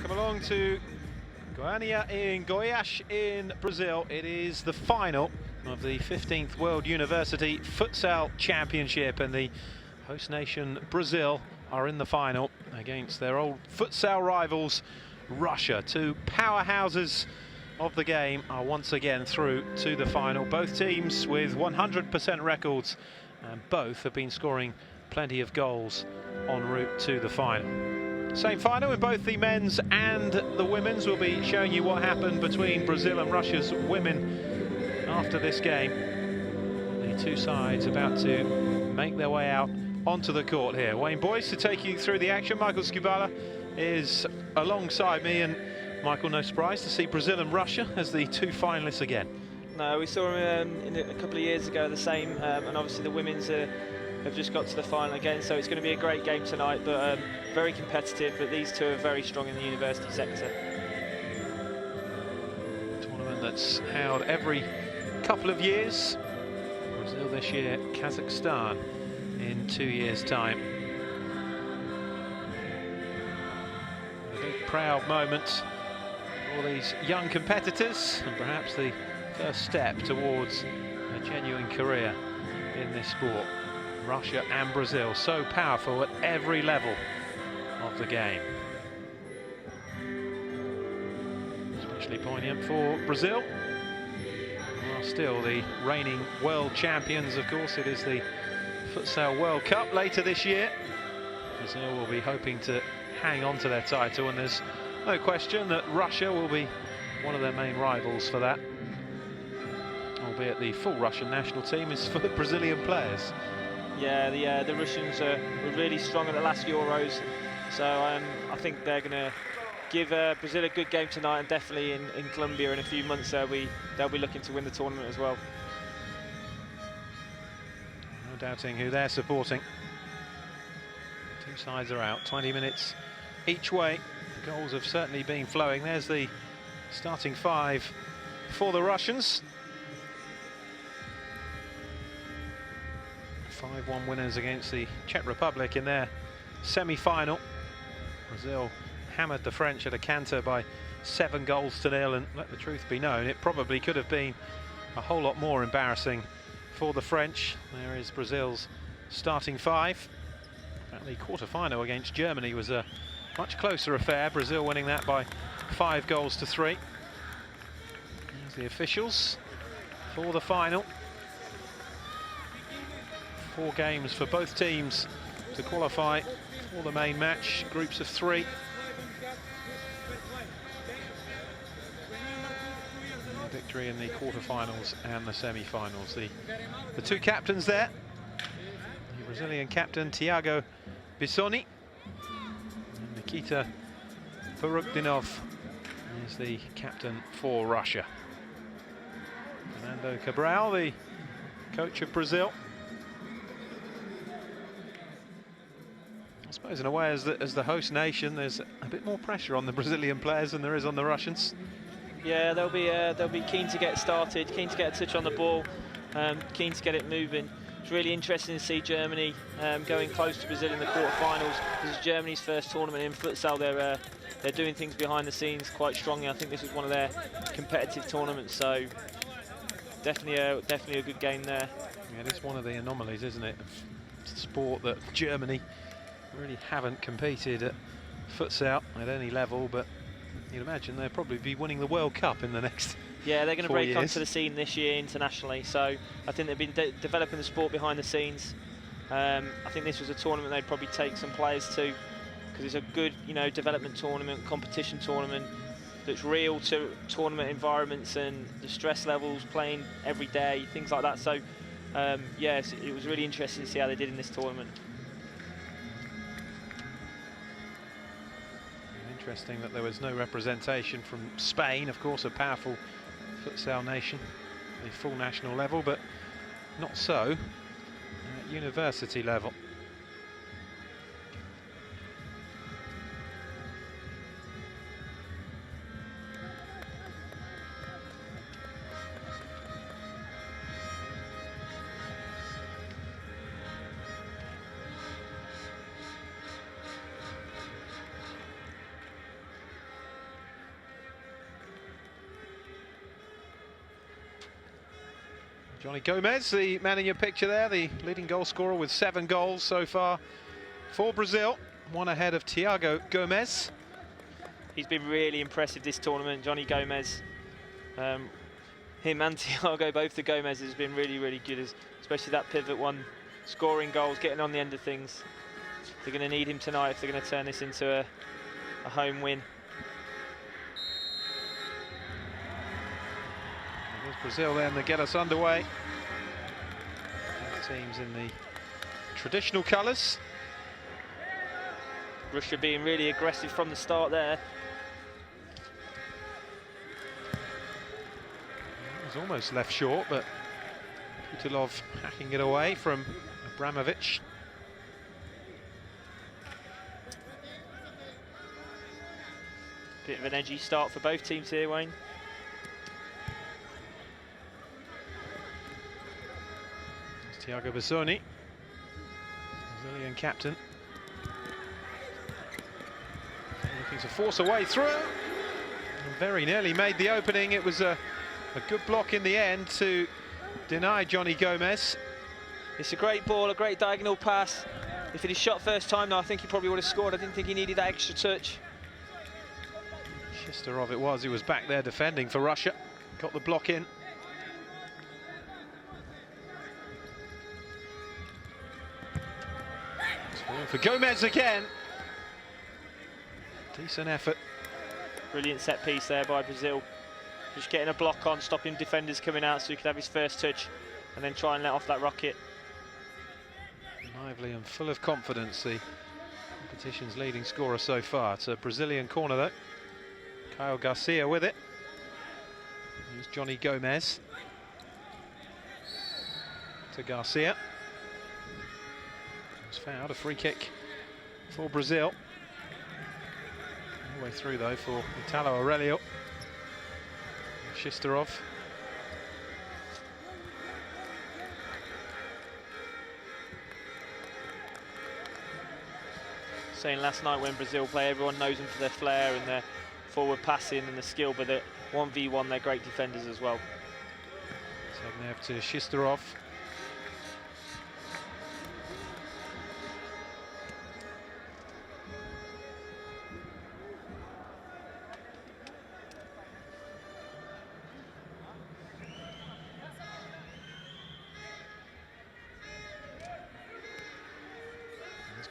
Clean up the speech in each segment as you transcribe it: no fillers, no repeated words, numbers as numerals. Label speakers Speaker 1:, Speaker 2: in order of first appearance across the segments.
Speaker 1: Welcome along to Goiânia in Goiás in Brazil. It is the final of the 15th World University Futsal Championship, and the host nation Brazil are in the final against their old futsal rivals Russia. Two powerhouses of the game are once again through to the final. Both teams with 100% records, and both have been scoring plenty of goals en route to the final. Same final with both the men's and the women's. We'll be showing you what happened between Brazil and Russia's women after this game. The two sides about to make their way out onto the court here. Wayne Boyce to take you through the action. Michael Skubala is alongside me, and Michael, no surprise to see Brazil and Russia as the two finalists again.
Speaker 2: No, we saw them a couple of years ago the same, and obviously the women's have just got to the final again, so it's going to be a great game tonight, but very competitive. But these two are very strong in the university sector.
Speaker 1: Tournament that's held every couple of years. Brazil this year, Kazakhstan in 2 years' time. A big proud moment for these young competitors, and perhaps the first step towards a genuine career in this sport. Russia and Brazil, so powerful at every level of the game. Especially poignant for Brazil, who are still the reigning world champions. Of course, it is the Futsal World Cup later this year. Brazil will be hoping to hang on to their title, and there's no question that Russia will be one of their main rivals for that. Albeit the full Russian national team is full of Brazilian players.
Speaker 2: Yeah, the Russians were really strong at the last Euros, so I think they're going to give Brazil a good game tonight, and definitely in Colombia in a few months they'll be looking to win the tournament as well.
Speaker 1: No doubting who they're supporting. Two sides are out, 20 minutes each way. The goals have certainly been flowing. There's the starting five for the Russians. 5-1 winners against the Czech Republic in their semi-final. Brazil hammered the French at a canter by 7 goals to 0, and let the truth be known, it probably could have been a whole lot more embarrassing for the French. There is Brazil's starting five. The quarter-final against Germany was a much closer affair, Brazil winning that by 5 goals to 3. There's the officials for the final. 4 games for both teams to qualify for the main match, groups of 3. Victory in the quarterfinals and the semi-finals. The two captains there, the Brazilian captain Thiago Bissoni and Nikita Parukdinov is the captain for Russia. Fernando Cabral, the coach of Brazil. I suppose in a way, as the host nation, there's a bit more pressure on the Brazilian players than there is on the Russians.
Speaker 2: Yeah, they'll be keen to get started, keen to get a touch on the ball, keen to get it moving. It's really interesting to see Germany going close to Brazil in the quarterfinals. This is Germany's first tournament in futsal. They're doing things behind the scenes quite strongly. I think this is one of their competitive tournaments, so definitely a good game there.
Speaker 1: Yeah, it's one of the anomalies, isn't it, of sport, that Germany really haven't competed at futsal at any level, but you'd imagine they'll probably be winning the World Cup in the next
Speaker 2: Yeah, they're going to
Speaker 1: 4
Speaker 2: break
Speaker 1: years.
Speaker 2: onto the scene this year internationally, so I think they've been developing the sport behind the scenes. I think this was a tournament they'd probably take some players to, because it's a good, development tournament, competition tournament that's real to tournament environments and the stress levels, playing every day, things like that. So yes, it was really interesting to see how they did in this tournament.
Speaker 1: Interesting that there was no representation from Spain, of course, a powerful futsal nation, the full national level, but not so at university level. Johnny Gomez, the man in your picture there, the leading goal scorer with 7 goals so far for Brazil, one ahead of Thiago Gomez.
Speaker 2: He's been really impressive this tournament, Johnny Gomez. Him and Thiago, both the Gomez, has been really, really good, especially that pivot one, scoring goals, getting on the end of things. They're going to need him tonight if they're going to turn this into a home win.
Speaker 1: There's Brazil then to get us underway. Both teams in the traditional colours.
Speaker 2: Russia being really aggressive from the start there.
Speaker 1: It was almost left short, but Putilov hacking it away from Abramovich.
Speaker 2: Bit of an edgy start for both teams here, Wayne.
Speaker 1: Thiago Bassoni, Brazilian captain. Looking to force a way through. And very nearly made the opening. It was a good block in the end to deny Johnny Gomez.
Speaker 2: It's a great ball, a great diagonal pass. If it is shot first time now, I think he probably would have scored. I didn't think he needed that extra touch.
Speaker 1: Shisterov it was, he was back there defending for Russia. Got the block in. For Gomez again. Decent effort.
Speaker 2: Brilliant set piece there by Brazil. Just getting a block on, stopping defenders coming out so he could have his first touch and then try and let off that rocket.
Speaker 1: Lively and full of confidence, the competition's leading scorer so far. It's a Brazilian corner though. Kyle Garcia with it. Here's Johnny Gomez. To Garcia. It's fouled, a free kick for Brazil. All the way through though for Italo Aurelio. Shisterov.
Speaker 2: Saying last night when Brazil play, everyone knows them for their flair and their forward passing and the skill, but at 1v1 they're great defenders as well.
Speaker 1: Segnev to Shisterov.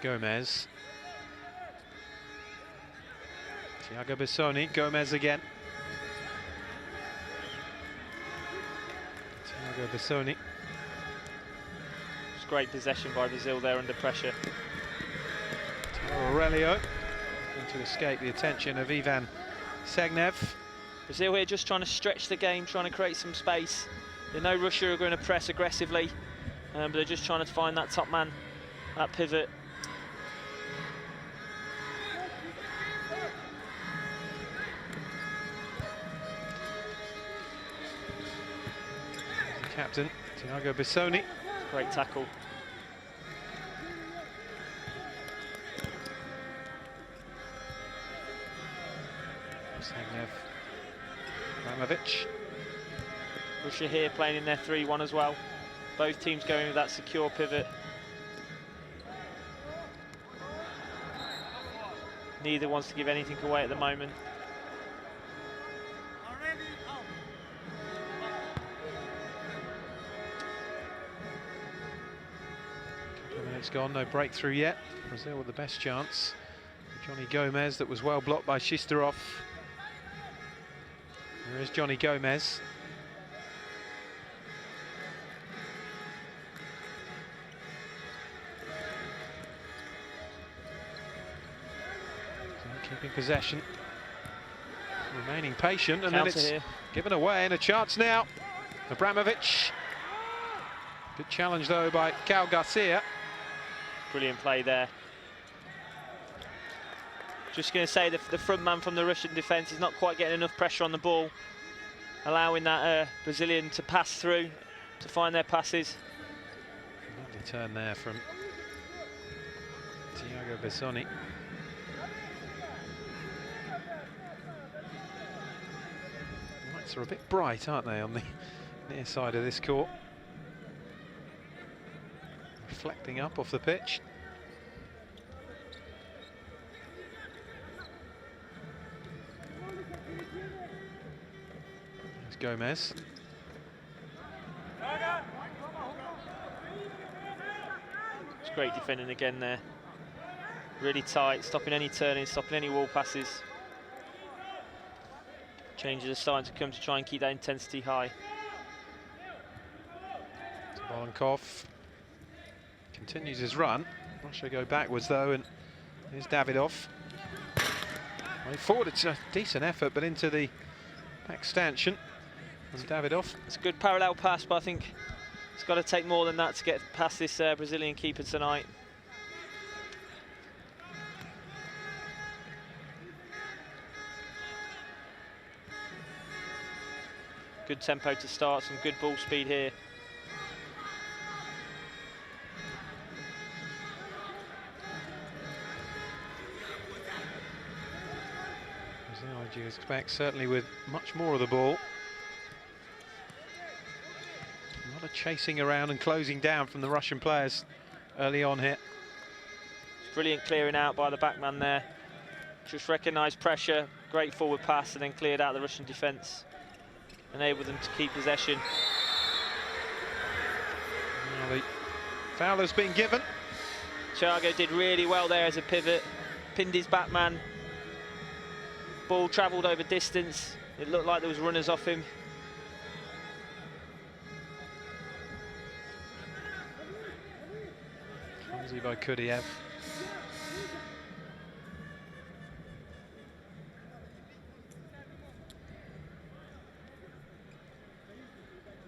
Speaker 1: Gomez. Thiago Bassoni, Gomez again. Thiago Bassoni.
Speaker 2: It's great possession by Brazil there under pressure.
Speaker 1: Aurelio looking to escape the attention of Ivan Segnev.
Speaker 2: Brazil here just trying to stretch the game, trying to create some space. They know Russia are going to press aggressively, but they're just trying to find that top man, that pivot.
Speaker 1: Captain Thiago Bassoni.
Speaker 2: Great tackle.
Speaker 1: Segnev, Abramovich.
Speaker 2: Russia here playing in their 3-1 as well. Both teams going with that secure pivot. Neither wants to give anything away at the moment.
Speaker 1: It's gone, no breakthrough yet. Brazil with the best chance. Johnny Gomez, that was well blocked by Shisterov. There is Johnny Gomez. So keeping possession. Remaining patient, and
Speaker 2: Counter
Speaker 1: then it's
Speaker 2: here.
Speaker 1: given away, and a chance now. Abramovich. Good challenge though by Kyle Garcia.
Speaker 2: Brilliant play there. Just going to say the front man from the Russian defence is not quite getting enough pressure on the ball, allowing that Brazilian to pass through, to find their passes.
Speaker 1: Lovely turn there from Thiago Bassoni. Lights are a bit bright, aren't they, on the near side of this court? deflecting up off the pitch. There's Gomez.
Speaker 2: It's great defending again there. Really tight, stopping any turning, stopping any wall passes. Changes are starting to come to try and keep that intensity high.
Speaker 1: Volonkov continues his run. Russia go backwards though, and here's Davidov. Way forward, it's a decent effort, but into the back stanchion. And Davidov.
Speaker 2: It's a good parallel pass, but I think it's got to take more than that to get past this Brazilian keeper tonight. Good tempo to start, some good ball speed here.
Speaker 1: You expect certainly with much more of the ball. A lot of chasing around and closing down from the Russian players early on here.
Speaker 2: It's brilliant clearing out by the backman there. Just recognised pressure, great forward pass, and then cleared out the Russian defence. Enabled them to keep possession.
Speaker 1: Now the foul has been given.
Speaker 2: Thiago did really well there as a pivot, pinned his backman. Ball travelled over distance. It looked like there was runners off him.
Speaker 1: Clumsy by Kudiev.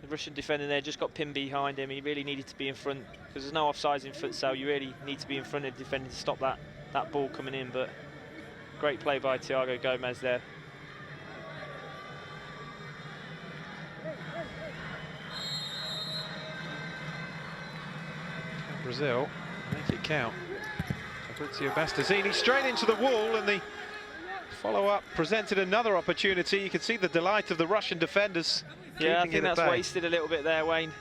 Speaker 2: The Russian defender there just got pinned behind him. He really needed to be in front because there's no offsides in futsal. You really need to be in front of the defender to stop that ball coming in. But great play by Thiago Gomez there.
Speaker 1: Brazil make it count. Fabrizio Bastazzini straight into the wall, and the follow-up presented another opportunity. You can see the delight of the Russian defenders.
Speaker 2: Yeah, I think that's wasted a little bit there, Wayne.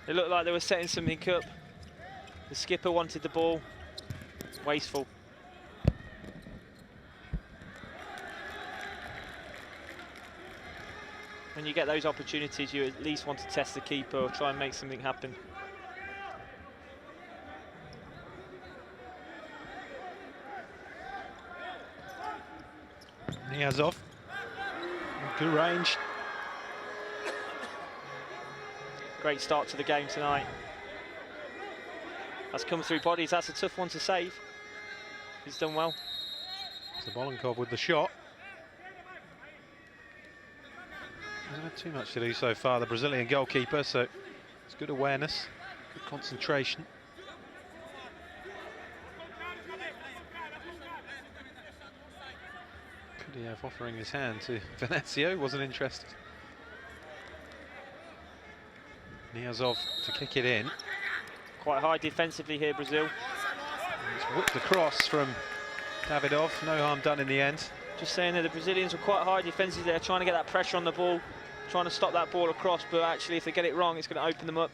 Speaker 2: It looked like they were setting something up. The skipper wanted the ball. Wasteful. When you get those opportunities, you at least want to test the keeper or try and make something happen.
Speaker 1: Niazov. Good range.
Speaker 2: Great start to the game tonight. That's come through bodies. That's a tough one to save. He's done well.
Speaker 1: Volonkov with the shot. Hasn't had too much to do so far, the Brazilian goalkeeper, so it's good awareness, good concentration. Kudiev offering his hand to Venezio, wasn't interested. Niazov to kick it in.
Speaker 2: Quite high defensively here, Brazil.
Speaker 1: And it's whipped across from Davidov, no harm done in the end.
Speaker 2: Just saying that the Brazilians were quite high defensively there, trying to get that pressure on the ball, trying to stop that ball across, but actually if they get it wrong, it's going to open them up.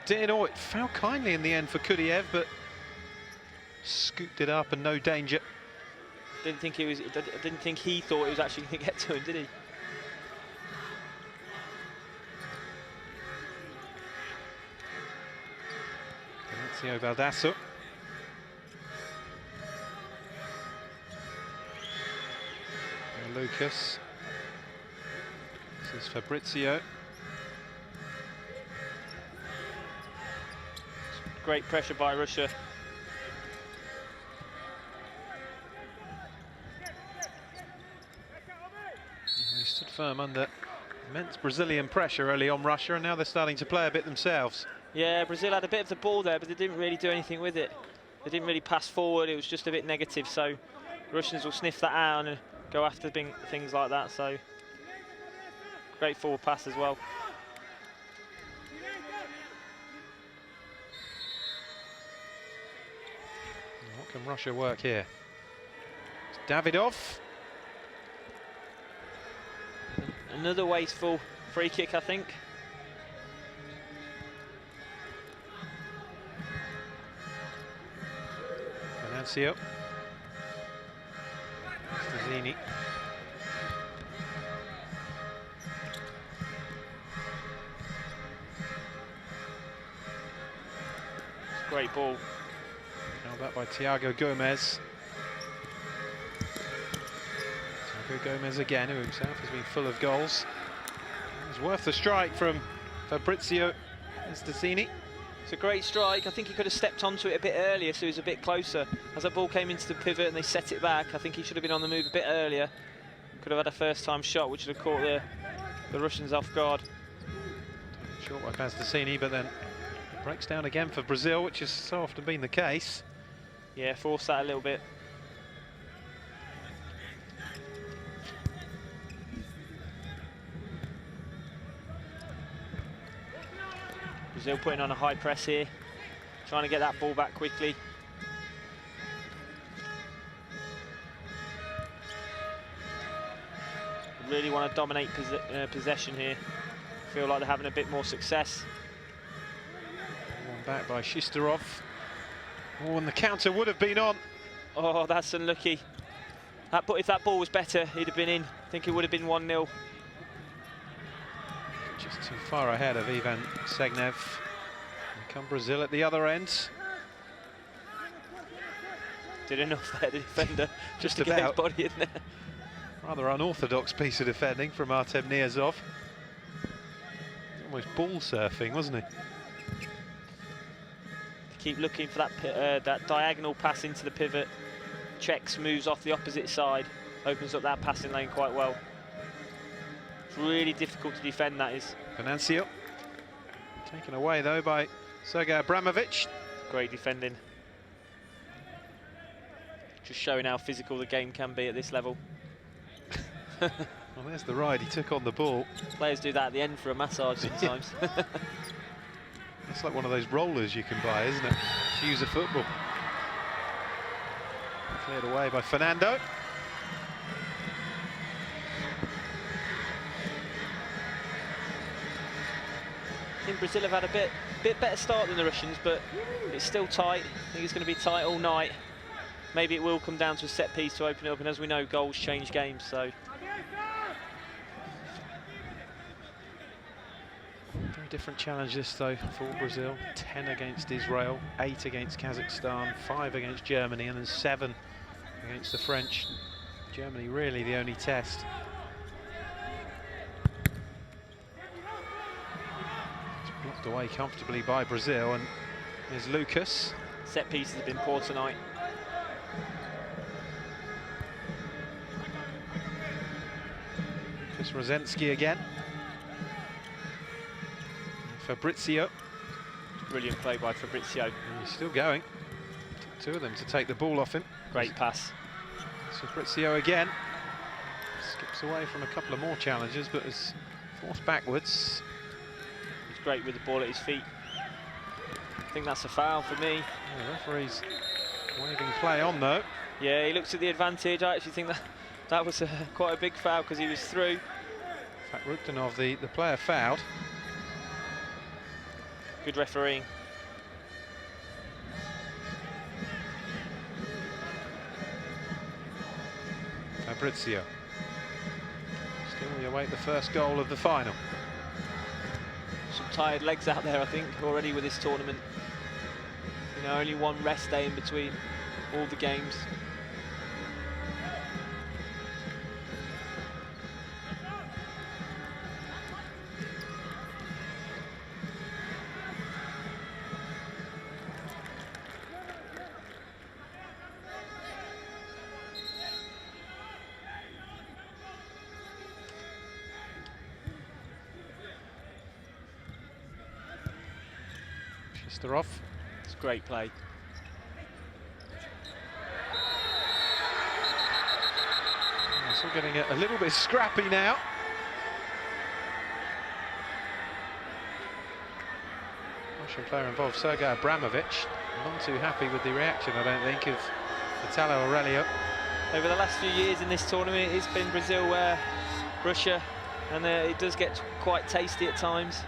Speaker 1: It fell kindly in the end for Kudiev, but scooped it up and no danger.
Speaker 2: I didn't think he thought it was actually going to get to him, did he?
Speaker 1: Venezio Baldasso. Lucas. This is Fabrizio.
Speaker 2: Great pressure by Russia.
Speaker 1: They stood firm under immense Brazilian pressure early on, Russia, and now they're starting to play a bit themselves.
Speaker 2: Yeah, Brazil had a bit of the ball there, but they didn't really do anything with it. They didn't really pass forward. It was just a bit negative, so the Russians will sniff that out and go after things like that. So great forward pass as well.
Speaker 1: What can Russia work here? It's Davidov.
Speaker 2: Another wasteful free kick, I think.
Speaker 1: Venancio. Stazzini.
Speaker 2: Great ball.
Speaker 1: Held up by Thiago Gomez. Thiago Gomez again, who himself has been full of goals. It's worth the strike from Fabrizio Stazzini.
Speaker 2: It's a great strike. I think he could have stepped onto it a bit earlier, so he was a bit closer. As that ball came into the pivot and they set it back, I think he should have been on the move a bit earlier. Could have had a first-time shot, which would have caught the Russians off guard.
Speaker 1: Short by Stazzini, but then it breaks down again for Brazil, which has so often been the case.
Speaker 2: Yeah, forced that a little bit. Brazil putting on a high press here, trying to get that ball back quickly. Really want to dominate possession here. Feel like they're having a bit more success.
Speaker 1: One back by Shistarov. Oh, and the counter would have been on.
Speaker 2: Oh, that's unlucky. If that ball was better, he'd have been in. I think it would have been 1-0.
Speaker 1: Just too far ahead of Ivan Segnev. And come Brazil at the other end.
Speaker 2: Did enough there, the defender, just to
Speaker 1: about.
Speaker 2: get his body in there.
Speaker 1: Rather unorthodox piece of defending from Artem Niazov. Almost ball surfing, wasn't he?
Speaker 2: Keep looking for that diagonal pass into the pivot. Checks, moves off the opposite side, opens up that passing lane quite well. It's really difficult to defend, that is.
Speaker 1: Venancio. Taken away though by Sergei Abramovich.
Speaker 2: Great defending. Just showing how physical the game can be at this level.
Speaker 1: Well, there's the ride he took on the ball.
Speaker 2: Players do that at the end for a massage sometimes.
Speaker 1: It's like one of those rollers you can buy, isn't it? To use a football. Cleared away by Fernando.
Speaker 2: I think Brazil have had a bit better start than the Russians, but it's still tight. I think it's going to be tight all night. Maybe it will come down to a set piece to open it up, and as we know, goals change games, so.
Speaker 1: Very different challenge this though for Brazil. 10 against Israel, 8 against Kazakhstan, 5 against Germany, and then 7 against the French. Germany really the only test. It's blocked away comfortably by Brazil, and there's Lucas.
Speaker 2: Set pieces have been poor tonight.
Speaker 1: Lucas Rosensky again. Fabrizio.
Speaker 2: Brilliant play by Fabrizio.
Speaker 1: And he's still going. Took 2 of them to take the ball off him.
Speaker 2: Great pass.
Speaker 1: Fabrizio again. Skips away from a couple of more challenges, but is forced backwards.
Speaker 2: He's great with the ball at his feet. I think that's a foul for me.
Speaker 1: Yeah, the referee's waving play on though.
Speaker 2: Yeah, he looks at the advantage. I actually think that was quite a big foul because he was through.
Speaker 1: In fact, Rukdanov, the player fouled.
Speaker 2: Good refereeing.
Speaker 1: Fabrizio. Still we await the first goal of the final.
Speaker 2: Some tired legs out there, I think, already with this tournament. You know, only one rest day in between all the games.
Speaker 1: Shistarov.
Speaker 2: It's great play.
Speaker 1: It's all getting a little bit scrappy now. Russian player involved, Sergei Abramovich. None too happy with the reaction, I don't think, of Italo Aurelio.
Speaker 2: Over the last few years in this tournament, it's been Brazil, Russia, and it does get quite tasty at times.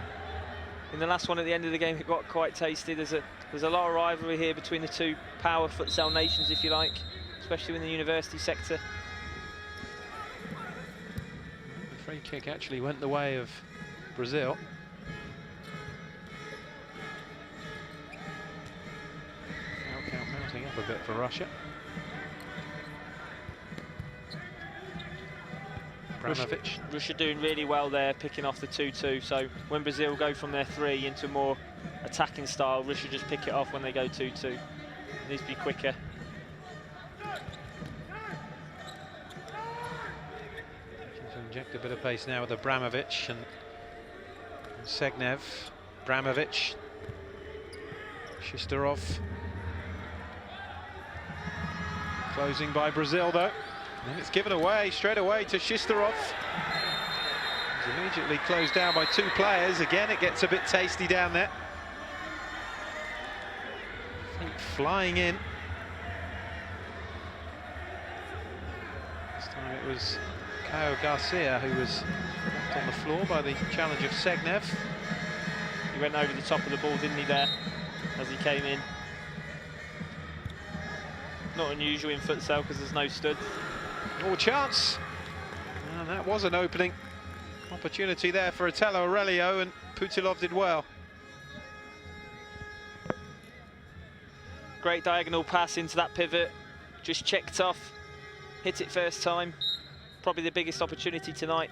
Speaker 2: In the last one at the end of the game, it got quite tasty. There's a There's a lot of rivalry here between the two power futsal nations, if you like, especially in the university sector.
Speaker 1: The free kick actually went the way of Brazil. Foul count mounting up a bit for Russia.
Speaker 2: Russia doing really well there, picking off the 2-2. So when Brazil go from their 3 into a more attacking style, Russia just pick it off when they go 2-2. It needs to be quicker.
Speaker 1: Looking to inject a bit of pace now with Abramovic and Segnev. Abramovic, Shisterov. Closing by Brazil though. And it's given away straight away to Shisterov. He's immediately closed down by 2 players. Again, it gets a bit tasty down there. Feet flying in. This time it was Caio Garcia who was left on the floor by the challenge of Segnev.
Speaker 2: He went over the top of the ball, didn't he, there, as he came in. Not unusual in futsal because there's no studs.
Speaker 1: Oh, chance. And that was an opening opportunity there for Italo Aurelio, and Putilov did well.
Speaker 2: Great diagonal pass into that pivot, just checked off, hit it first time. Probably the biggest opportunity tonight.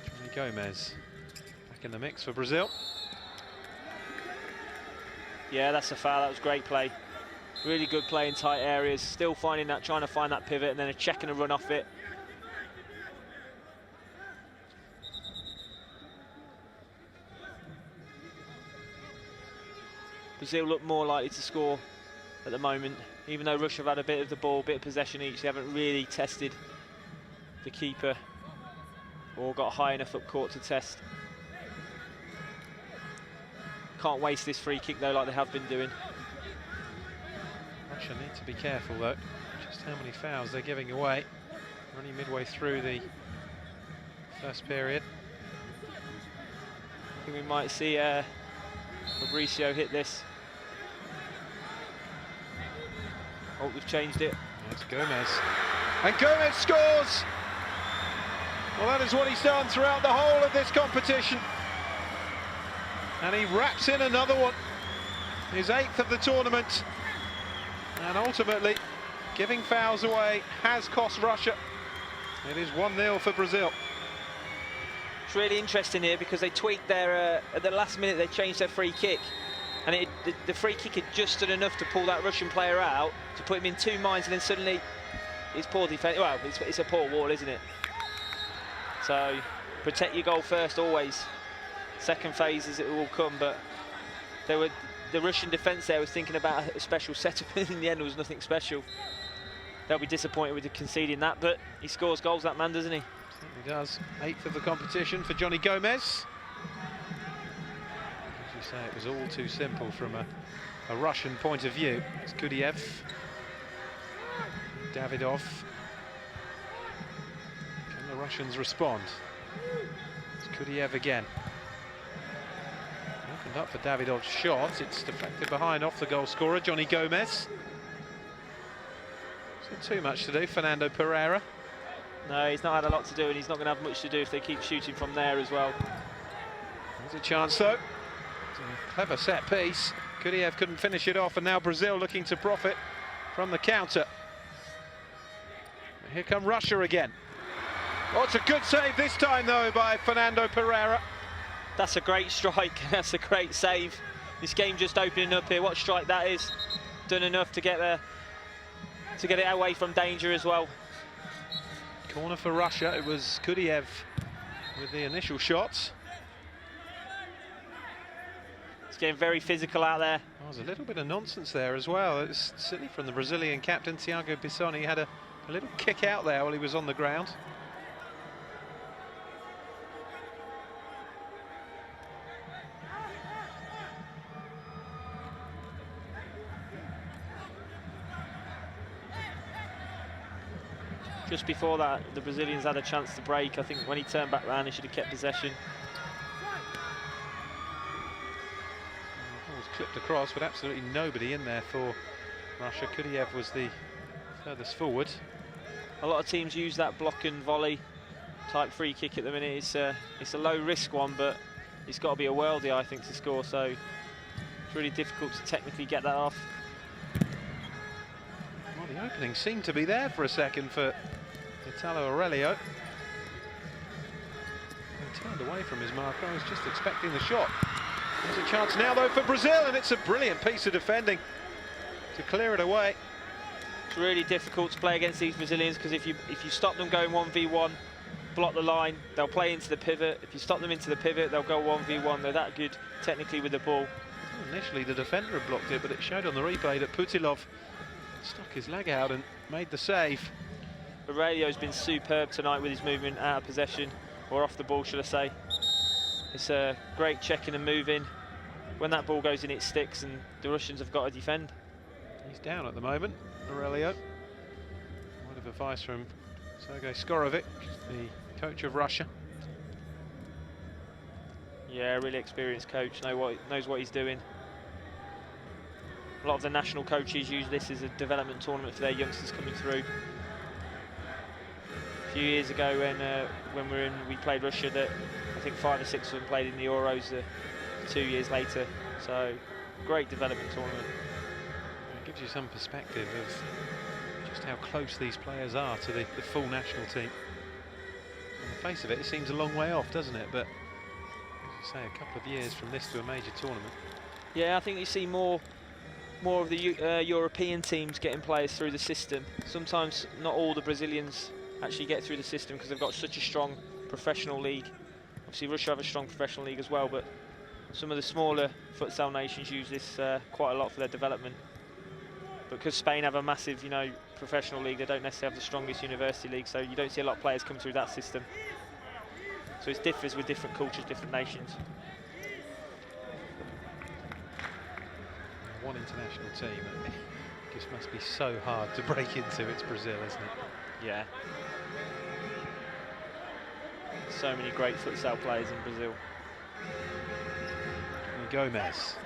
Speaker 1: Johnny Gomez back in the mix for Brazil.
Speaker 2: Yeah, that's a foul. That was great play. Really good play in tight areas. Still finding that, trying to find that pivot, and then a check and a run off it. Brazil look more likely to score at the moment, even though Russia have had a bit of the ball, bit of possession each. They haven't really tested the keeper or got high enough up court to test. Can't waste this free kick though, like they have been doing.
Speaker 1: Russia need to be careful though, just how many fouls they're giving away. We're only midway through the first period.
Speaker 2: I think we might see Fabricio hit this. Oh, we've changed it.
Speaker 1: That's Gomez. And Gomez scores! Well, that is what he's done throughout the whole of this competition. And he wraps in another one. His 8th of the tournament. And ultimately, giving fouls away has cost Russia. It is 1-0 for Brazil.
Speaker 2: It's really interesting here because they tweaked their, at the last minute they changed their free kick. And the free kick had just done enough to pull that Russian player out, to put him in 2 minds, and then suddenly it's poor defense. Well, it's a poor wall, isn't it? So, protect your goal first always. Second phases it will come, but the Russian defence there was thinking about a special setup, and in the end it was nothing special. They'll be disappointed with conceding that, but he scores goals, that man, doesn't he?
Speaker 1: Certainly does. 8th of the competition for Johnny Gomez. As you say, it was all too simple from a Russian point of view. It's Kudiev, Davidov. Can the Russians respond? It's Kudiev again. Opened up for Davidov's shot. It's deflected behind off the goal scorer, Johnny Gomez. Not too much to do, Fernando Pereira.
Speaker 2: No, he's not had a lot to do, and he's not going to have much to do if they keep shooting from there as well.
Speaker 1: There's a chance though. It's a clever set piece. Kudiev couldn't finish it off, and now Brazil looking to profit from the counter. Here come Russia again. Oh, it's a good save this time though by Fernando Pereira.
Speaker 2: That's a great strike. That's a great save. This game just opening up here. What strike that is. Done enough to get there, to get it away from danger as well.
Speaker 1: Corner for Russia. It was Kudiev with the initial shots.
Speaker 2: It's getting very physical out there.
Speaker 1: Oh, there's a little bit of nonsense there as well. It's certainly from the Brazilian captain, Thiago Bissoni. He had a little kick out there while he was on the ground.
Speaker 2: Just before that, the Brazilians had a chance to break. I think when he turned back round, he should have kept possession.
Speaker 1: clipped across, but absolutely nobody in there for Russia. Kudiev was the furthest forward.
Speaker 2: A lot of teams use that block and volley type free kick at the minute. It's a low risk one, but it's got to be a worldie, I think, to score. So it's really difficult to technically get that off.
Speaker 1: Well, the opening seemed to be there for a second for Italo Aurelio. He turned away from his marker. I was just expecting the shot. There's a chance now, though, for Brazil, and it's a brilliant piece of defending to clear it away.
Speaker 2: It's really difficult to play against these Brazilians because if you stop them going 1v1, block the line, they'll play into the pivot. If you stop them into the pivot, they'll go 1v1. They're that good technically with the ball.
Speaker 1: Well, initially, the defender had blocked it, but it showed on the replay that Putilov stuck his leg out and made the save.
Speaker 2: Aurelio's been superb tonight with his movement out of possession, or off the ball, should I say. It's a great checking and moving. When that ball goes in, it sticks, and the Russians have got to defend.
Speaker 1: He's down at the moment, Aurelio. Word of advice from Sergei Skorovic, the coach of Russia.
Speaker 2: Yeah, really experienced coach, knows what he's doing. A lot of the national coaches use this as a development tournament for their youngsters coming through. A few years ago when we played Russia, that I think 5 or 6 of them played in the Euros 2 years later. So great development tournament.
Speaker 1: It gives you some perspective of just how close these players are to the full national team. On the face of it, it seems a long way off, doesn't it? But as you say, a couple of years from this to a major tournament.
Speaker 2: Yeah, I think you see more of the European teams getting players through the system. Sometimes not all the Brazilians actually get through the system because they've got such a strong professional league. Obviously Russia have a strong professional league as well, but some of the smaller futsal nations use this quite a lot for their development. But because Spain have a massive, professional league, they don't necessarily have the strongest university league, so you don't see a lot of players come through that system. So it differs with different cultures, different nations.
Speaker 1: One international team, it just must be so hard to break into. It's Brazil, isn't it?
Speaker 2: Yeah. So many great futsal players in Brazil.
Speaker 1: And Gomez.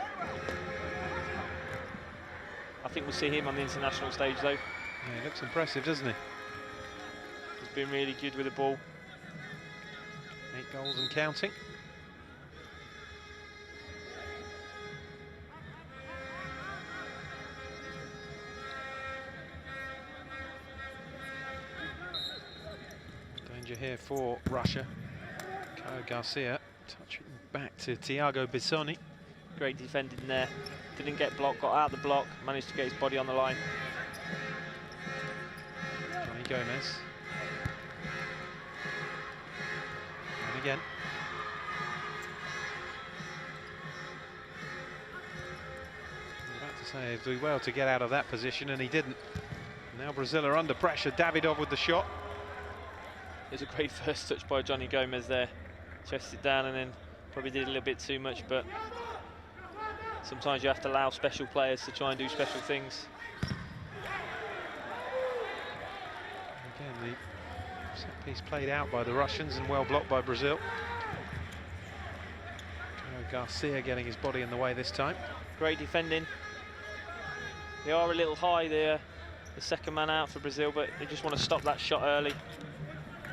Speaker 2: I think we'll see him on the international stage though.
Speaker 1: Yeah, he looks impressive, doesn't he?
Speaker 2: He's been really good with the ball.
Speaker 1: 8 goals and counting. Danger here for Russia. Caio Garcia touching back to Thiago Bissoni.
Speaker 2: Great defending there. Didn't get blocked, got out of the block, managed to get his body on the line.
Speaker 1: Johnny Gomez. And again. I was about to say he'd do well to get out of that position, and he didn't. Now Brazil are under pressure. Davidov with the shot.
Speaker 2: It was a great first touch by Johnny Gomez there. Chested it down and then probably did a little bit too much, but sometimes you have to allow special players to try and do special things.
Speaker 1: Again, the set piece played out by the Russians and well blocked by Brazil. Garcia getting his body in the way this time.
Speaker 2: Great defending. They are a little high there, the second man out for Brazil, but they just want to stop that shot early.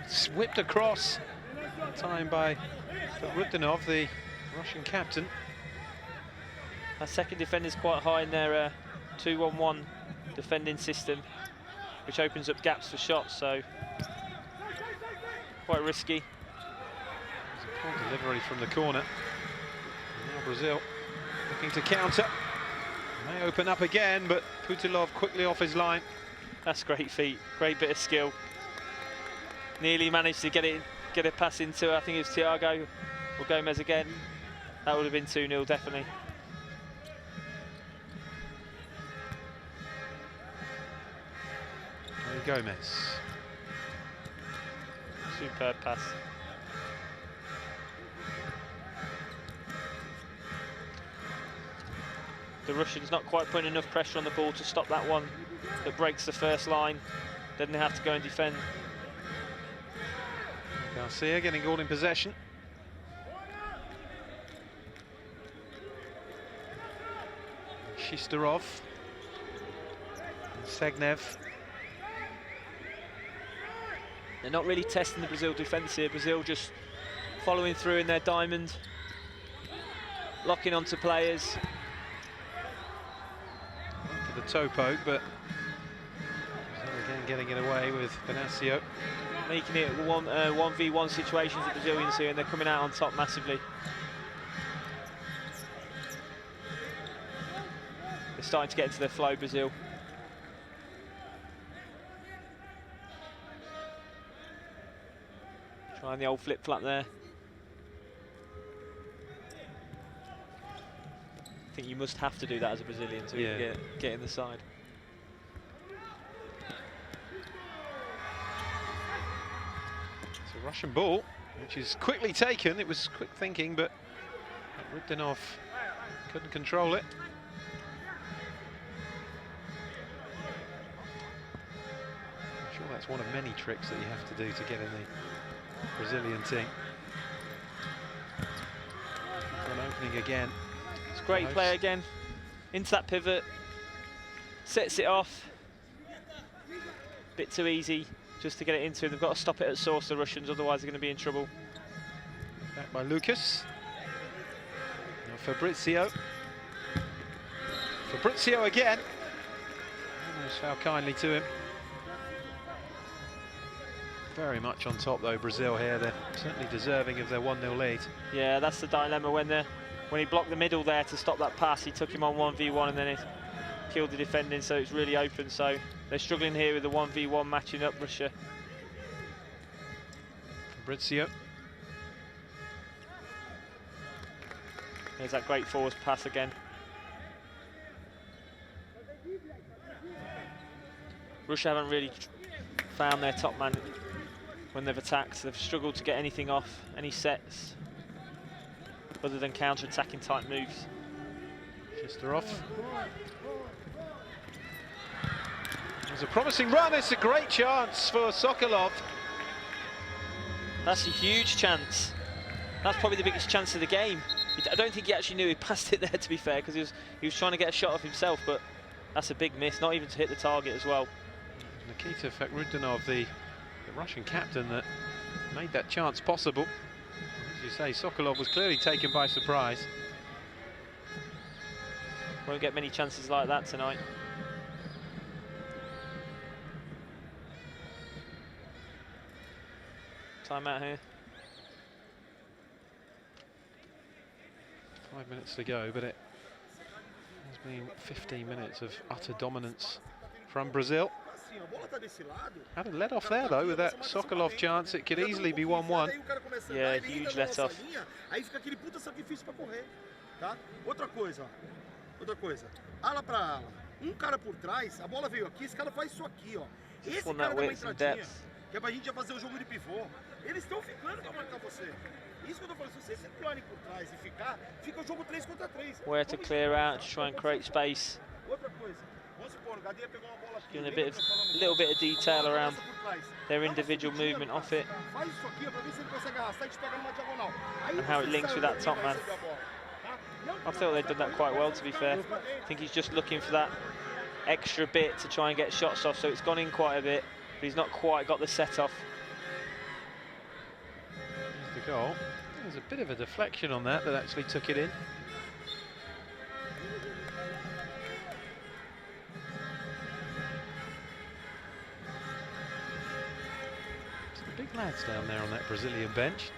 Speaker 1: It's whipped across, time by Rutinov, the Russian captain.
Speaker 2: Our second defender's quite high in their 2-1-1 defending system, which opens up gaps for shots, so quite risky.
Speaker 1: There's a poor delivery from the corner. And now Brazil looking to counter. May open up again, but Putilov quickly off his line.
Speaker 2: That's great feet, great bit of skill. Nearly managed to get a pass into, I think it was Thiago or Gomez again. That would have been 2-0 definitely.
Speaker 1: Gomez.
Speaker 2: Superb pass. The Russians not quite putting enough pressure on the ball to stop that one that breaks the first line. Then they have to go and defend.
Speaker 1: Garcia getting all in possession. Shistorov. And Segnev.
Speaker 2: They're not really testing the Brazil defence here. Brazil just following through in their diamond, locking onto players.
Speaker 1: For the toe poke, but again getting it away with Venancio.
Speaker 2: Making it 1v1 situations, the Brazilians here, and they're coming out on top massively. They're starting to get into their flow, Brazil. Trying the old flip-flap there. I think you must have to do that as a Brazilian to get in the side.
Speaker 1: It's a Russian ball, which is quickly taken. It was quick thinking, but Rudinov couldn't control it. I'm sure that's one of many tricks that you have to do to get in the Brazilian team. An opening again.
Speaker 2: It's a great play again. Into that pivot. Sets it off. Bit too easy just to get it into. They've got to stop it at source, the Russians, otherwise they're going to be in trouble.
Speaker 1: Back by Lucas. Now Fabrizio. Fabrizio again. Almost fell kindly to him. Very much on top though, Brazil here. They're certainly deserving of their 1-0 lead.
Speaker 2: Yeah, that's the dilemma when he blocked the middle there to stop that pass. He took him on 1v1 and then it killed the defending, so it's really open. So they're struggling here with the 1v1 matching up, Russia.
Speaker 1: Fabrizio.
Speaker 2: There's that great forward pass again. Russia haven't really found their top man when they've attacked. They've struggled to get anything off, any sets, other than counter-attacking type moves.
Speaker 1: Shistorov. There's a promising run. It's a great chance for Sokolov.
Speaker 2: That's a huge chance. That's probably the biggest chance of the game. I don't think he actually knew he passed it there, to be fair, because he was trying to get a shot off himself, but that's a big miss, not even to hit the target as well.
Speaker 1: Nikita Fakhrudinov, the Russian captain, that made that chance possible. As you say, Sokolov was clearly taken by surprise.
Speaker 2: Won't get many chances like that tonight. Time out here.
Speaker 1: 5 minutes to go, but it has been 15 minutes of utter dominance from Brazil. Had a let off there though with that Sokolov chance. It could easily be 1-1.
Speaker 2: Yeah, huge let off.
Speaker 3: Outra coisa, ala pra ala. Cara por trás, a bola veio aqui, esse cara faz isso aqui, ó. Esse cara dá uma entradinha, que é pra gente já fazer o jogo de pivô. Eles estão ficando pra marcar você. Isso que eu tô falando, se vocês circularem por trás e fica o jogo 3 contra 3.
Speaker 2: Where to clear out, to try and create space.
Speaker 3: Outra coisa, vamos supor, o Gadeia pegou uma bola aqui.
Speaker 2: Giving a little bit of detail around their individual movement off it.
Speaker 3: Faz isso aqui, ó, pra ver se ele consegue arrastar e te pegar numa diagonal.
Speaker 2: And how it links with that top man. I thought they'd done that quite well, to be fair. I think he's just looking for that extra bit to try and get shots off, so it's gone in quite a bit, but he's not quite got the set off.
Speaker 1: Here's the goal. There's a bit of a deflection on that actually took it in. Some big lads down there on that Brazilian bench.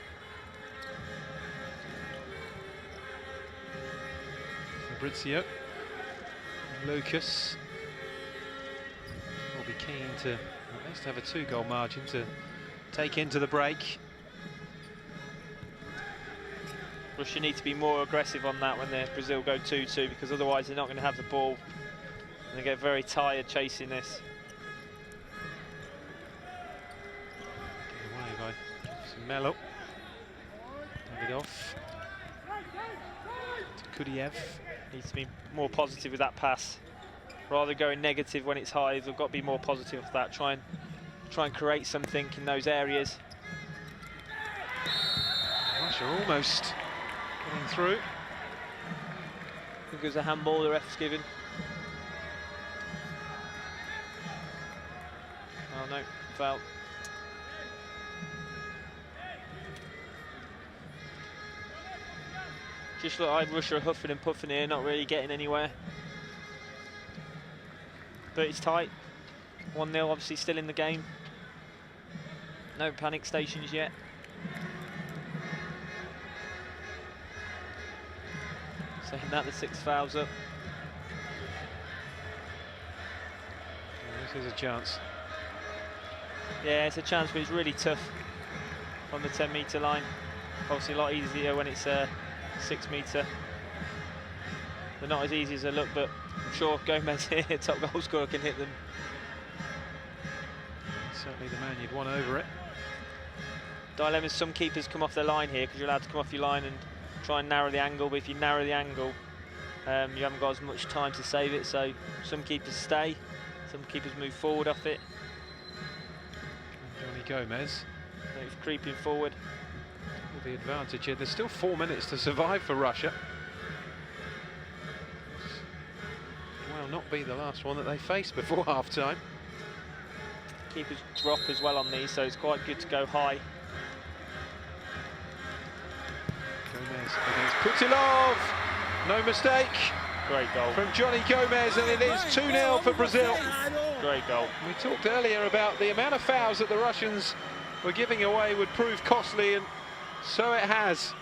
Speaker 1: Fabrizio, Lucas will be keen to at least have a 2-goal margin to take into the break.
Speaker 2: Russia need to be more aggressive on that when Brazil go 2-2, because otherwise they're not going to have the ball and they get very tired chasing this.
Speaker 1: Get away by Melo. Davidov. To Kudiev.
Speaker 2: Needs to be more positive with that pass. Rather going negative when it's high, they've got to be more positive with that. Try and create something in those areas.
Speaker 1: Russia almost getting through.
Speaker 2: I think it was a handball the ref's given. no, foul. Just look like Russia are huffing and puffing here, not really getting anywhere. But it's tight. 1-0, obviously still in the game. No panic stations yet. Saying that, the 6 fouls up.
Speaker 1: This is a chance.
Speaker 2: Yeah, it's a chance, but it's really tough on the 10-metre line. Obviously a lot easier when it's 6 metre. They're not as easy as they look, but I'm sure Gomez here, top goal scorer, can hit them.
Speaker 1: Certainly the man you'd want over it.
Speaker 2: Dilemmas, some keepers come off their line here because you're allowed to come off your line and try and narrow the angle, but if you narrow the angle, you haven't got as much time to save it, so some keepers stay, some keepers move forward off it.
Speaker 1: Johnny Gomez.
Speaker 2: He's creeping forward.
Speaker 1: With the advantage here. There's still 4 minutes to survive for Russia. Well, not be the last one that they face before half-time.
Speaker 2: Keepers drop as well on these, so it's quite good to go high.
Speaker 1: Gomez against Putilov. No mistake.
Speaker 2: Great goal
Speaker 1: From Johnny Gomez, and it is 2-0 for Brazil.
Speaker 2: Great goal.
Speaker 1: We talked earlier about the amount of fouls that the Russians were giving away would prove costly, and so it has.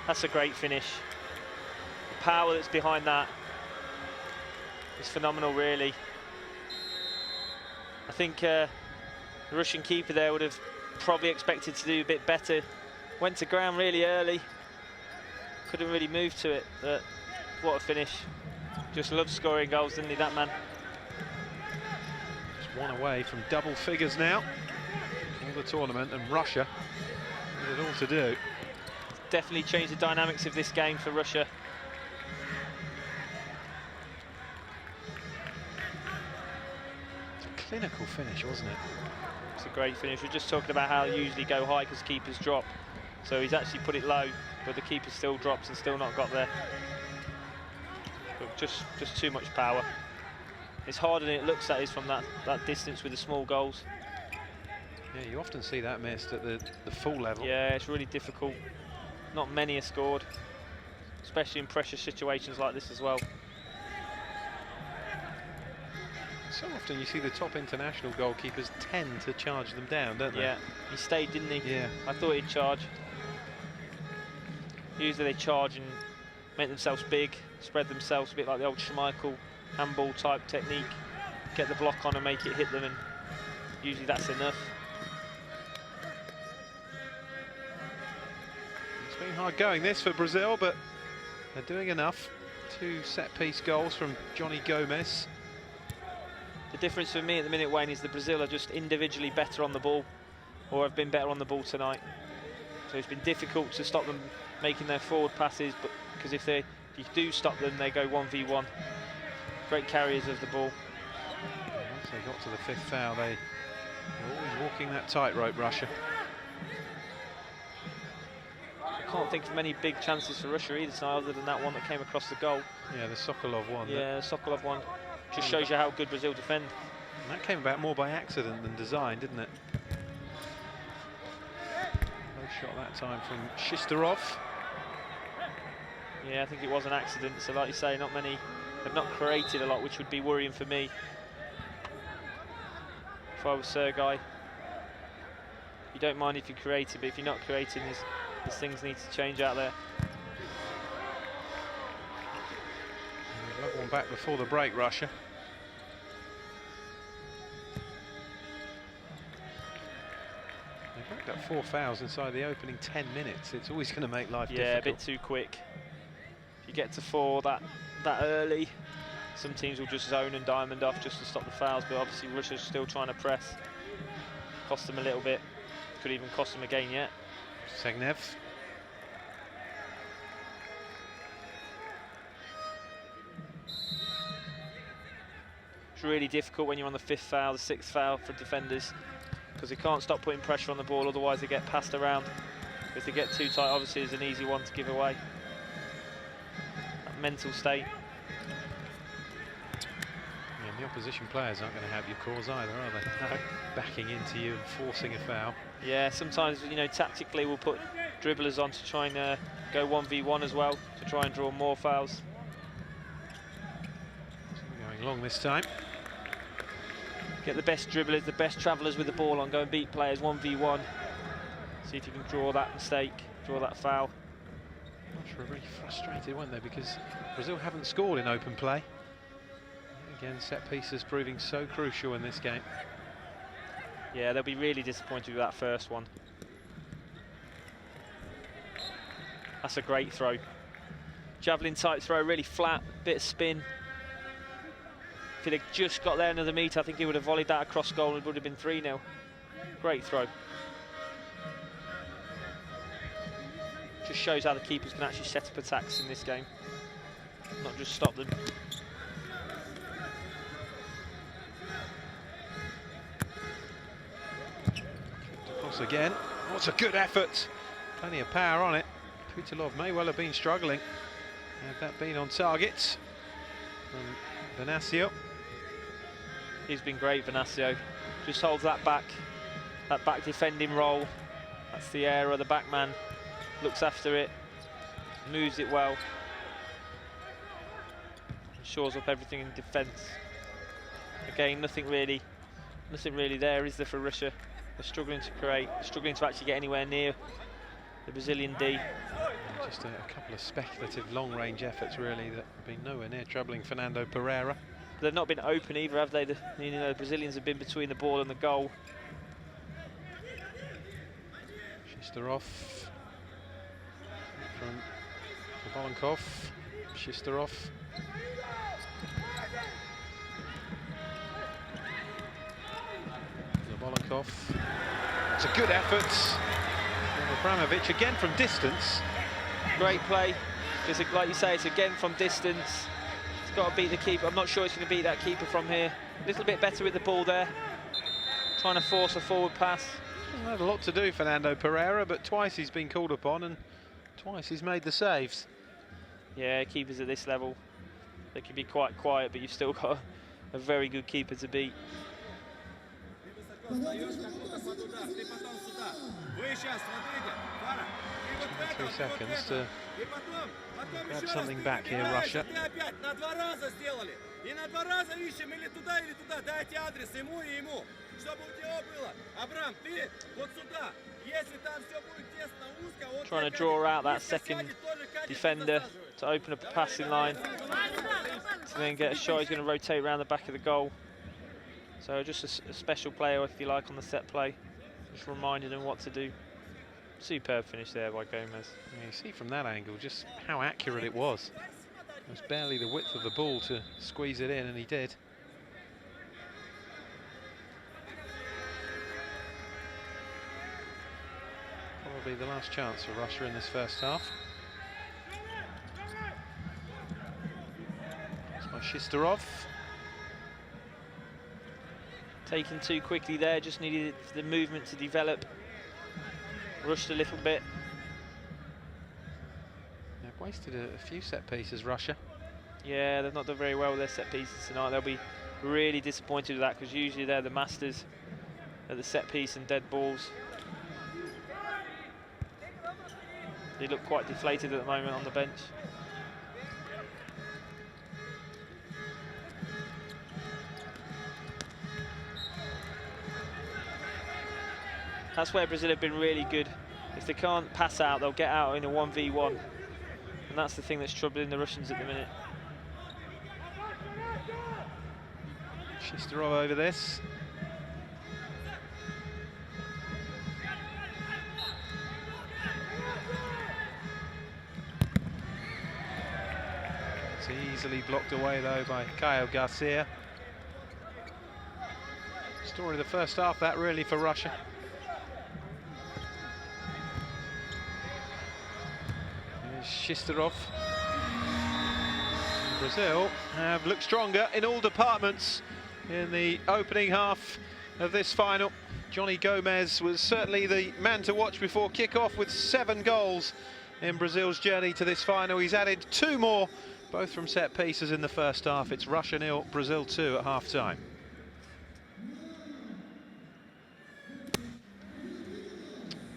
Speaker 2: That's a great finish. The power that's behind that is phenomenal, really. I think the Russian keeper there would have probably expected to do a bit better. Went to ground really early. Couldn't really move to it, but what a finish. Just loves scoring goals, doesn't he, that man?
Speaker 1: Just one away from double figures now. All the tournament, and Russia with it all to do.
Speaker 2: Definitely changed the dynamics of this game for Russia.
Speaker 1: It's a clinical finish, wasn't it?
Speaker 2: It's a great finish. We're just talking about how they usually go high because keepers drop. So he's actually put it low, but the keeper still drops and still not got there. But just too much power. It's harder than it looks, that is, from that distance with the small goals.
Speaker 1: Yeah, you often see that missed at the full level.
Speaker 2: Yeah, it's really difficult. Not many are scored, especially in pressure situations like this as well.
Speaker 1: So often you see the top international goalkeepers tend to charge them down, don't they?
Speaker 2: Yeah, he stayed, didn't he?
Speaker 1: Yeah.
Speaker 2: I thought he'd charge. Usually they charge and make themselves big, spread themselves, a bit like the old Schmeichel handball type technique. Get the block on and make it hit them, and usually that's enough.
Speaker 1: It's been hard going this for Brazil, but they're doing enough. 2 set-piece goals from Johnny Gomez.
Speaker 2: The difference for me at the minute, Wayne, is that Brazil are just individually better on the ball, or have been better on the ball tonight. So it's been difficult to stop them making their forward passes, but because if you do stop them, they go 1v1. Great carriers of the ball.
Speaker 1: Once they got to the 5th foul, they were always walking that tightrope, Russia.
Speaker 2: I can't think of many big chances for Russia either tonight, other than that one that came across the goal.
Speaker 1: Yeah, the Sokolov one.
Speaker 2: Yeah, the Sokolov one. Just shows you how good Brazil defend.
Speaker 1: And that came about more by accident than design, didn't it? No shot that time from Shishtarov.
Speaker 2: Yeah, I think it was an accident. So like you say, not many have not created a lot, which would be worrying for me if I was Sergei. You don't mind if you create it, but if you're not creating, there's things need to change out there.
Speaker 1: Love one back before the break, Russia. They've racked up 4 fouls inside the opening 10 minutes. It's always going to make life difficult.
Speaker 2: Yeah, a bit too quick. If you get to 4 that early, some teams will just zone and diamond off just to stop the fouls, but obviously Russia's still trying to press. Cost them a little bit. Could even cost them a game yet.
Speaker 1: Segnev.
Speaker 2: It's really difficult when you're on the 5th foul, the 6th foul for defenders, because they can't stop putting pressure on the ball, otherwise they get passed around. If they get too tight, obviously it's an easy one to give away. That mental state.
Speaker 1: Yeah, in the opposition players aren't going to have your cause either, are they?
Speaker 2: No.
Speaker 1: Backing into you and forcing a foul.
Speaker 2: Yeah, sometimes, you know, tactically we'll put dribblers on to try and go 1v1 as well, to try and draw more fouls.
Speaker 1: Going long this time.
Speaker 2: Get the best dribblers, the best travellers with the ball on, go and beat players 1v1. See if you can draw that mistake, draw that foul.
Speaker 1: Russia were really frustrated, weren't they? Because Brazil haven't scored in open play. Again, set pieces proving so crucial in this game.
Speaker 2: Yeah, they'll be really disappointed with that first one. That's a great throw. Javelin type throw, really flat, bit of spin. If he'd have just got there another metre, I think he would have volleyed that across goal and it would have been 3-0. Great throw. Just shows how the keepers can actually set up attacks in this game, not just stop them.
Speaker 1: Across again. What's a good effort. Plenty of power on it. Putilov may well have been struggling. Had that been on target. Venasio.
Speaker 2: He's been great, Venasio. Just holds that back defending role. That's the area, the back man looks after it, moves it well, shores up everything in defence. Again, nothing really there, is there, for Russia? They're struggling to create, struggling to actually get anywhere near the Brazilian D.
Speaker 1: Just a couple of speculative long-range efforts, really, that have been nowhere near troubling Fernando Pereira.
Speaker 2: They've not been open either, have they? The Brazilians have been between the ball and the goal.
Speaker 1: Shisterov from Zabolonkov. Shisterov. Zabolonkov. It's a good effort. Abramovich again from distance.
Speaker 2: Great play. It's like you say, it's again from distance. It's got to beat the keeper. I'm not sure it's going to beat that keeper from here. A little bit better with the ball there. Trying to force a forward pass.
Speaker 1: Hasn't had a lot to do, Fernando Pereira, but twice he's been called upon and twice he's made the saves.
Speaker 2: Yeah, keepers at this level, they can be quite quiet, but you've still got a very good keeper to beat.
Speaker 1: 2 seconds to grab something back here, Russia.
Speaker 2: Trying to draw out that second defender to open up a passing line. To then get a shot, he's going to rotate around the back of the goal. So just a special player, if you like, on the set play. Just reminding him what to do. Superb finish there by Gomez.
Speaker 1: Yeah, you see from that angle just how accurate it was. It was barely the width of the ball to squeeze it in, and he did. Probably the last chance for Russia in this first half. It's by Shisterov.
Speaker 2: Taken too quickly there, just needed the movement to develop. Rushed a little bit.
Speaker 1: They've wasted a few set pieces, Russia.
Speaker 2: Yeah, they've not done very well with their set pieces tonight. They'll be really disappointed with that, because usually they're the masters at the set piece and dead balls. They look quite deflated at the moment on the bench. That's where Brazil have been really good. If they can't pass out, they'll get out in a 1v1. And that's the thing that's troubling the Russians at the minute.
Speaker 1: Shisterov over this. It's easily blocked away though by Caio Garcia. Story of the first half, that really, for Russia. Shisterov. Brazil have looked stronger in all departments in the opening half of this final. Johnny Gomez was certainly the man to watch before kick-off with 7 goals in Brazil's journey to this final. He's added 2 more Both from set pieces in the first half. It's Russia 0, Brazil 2 at half-time.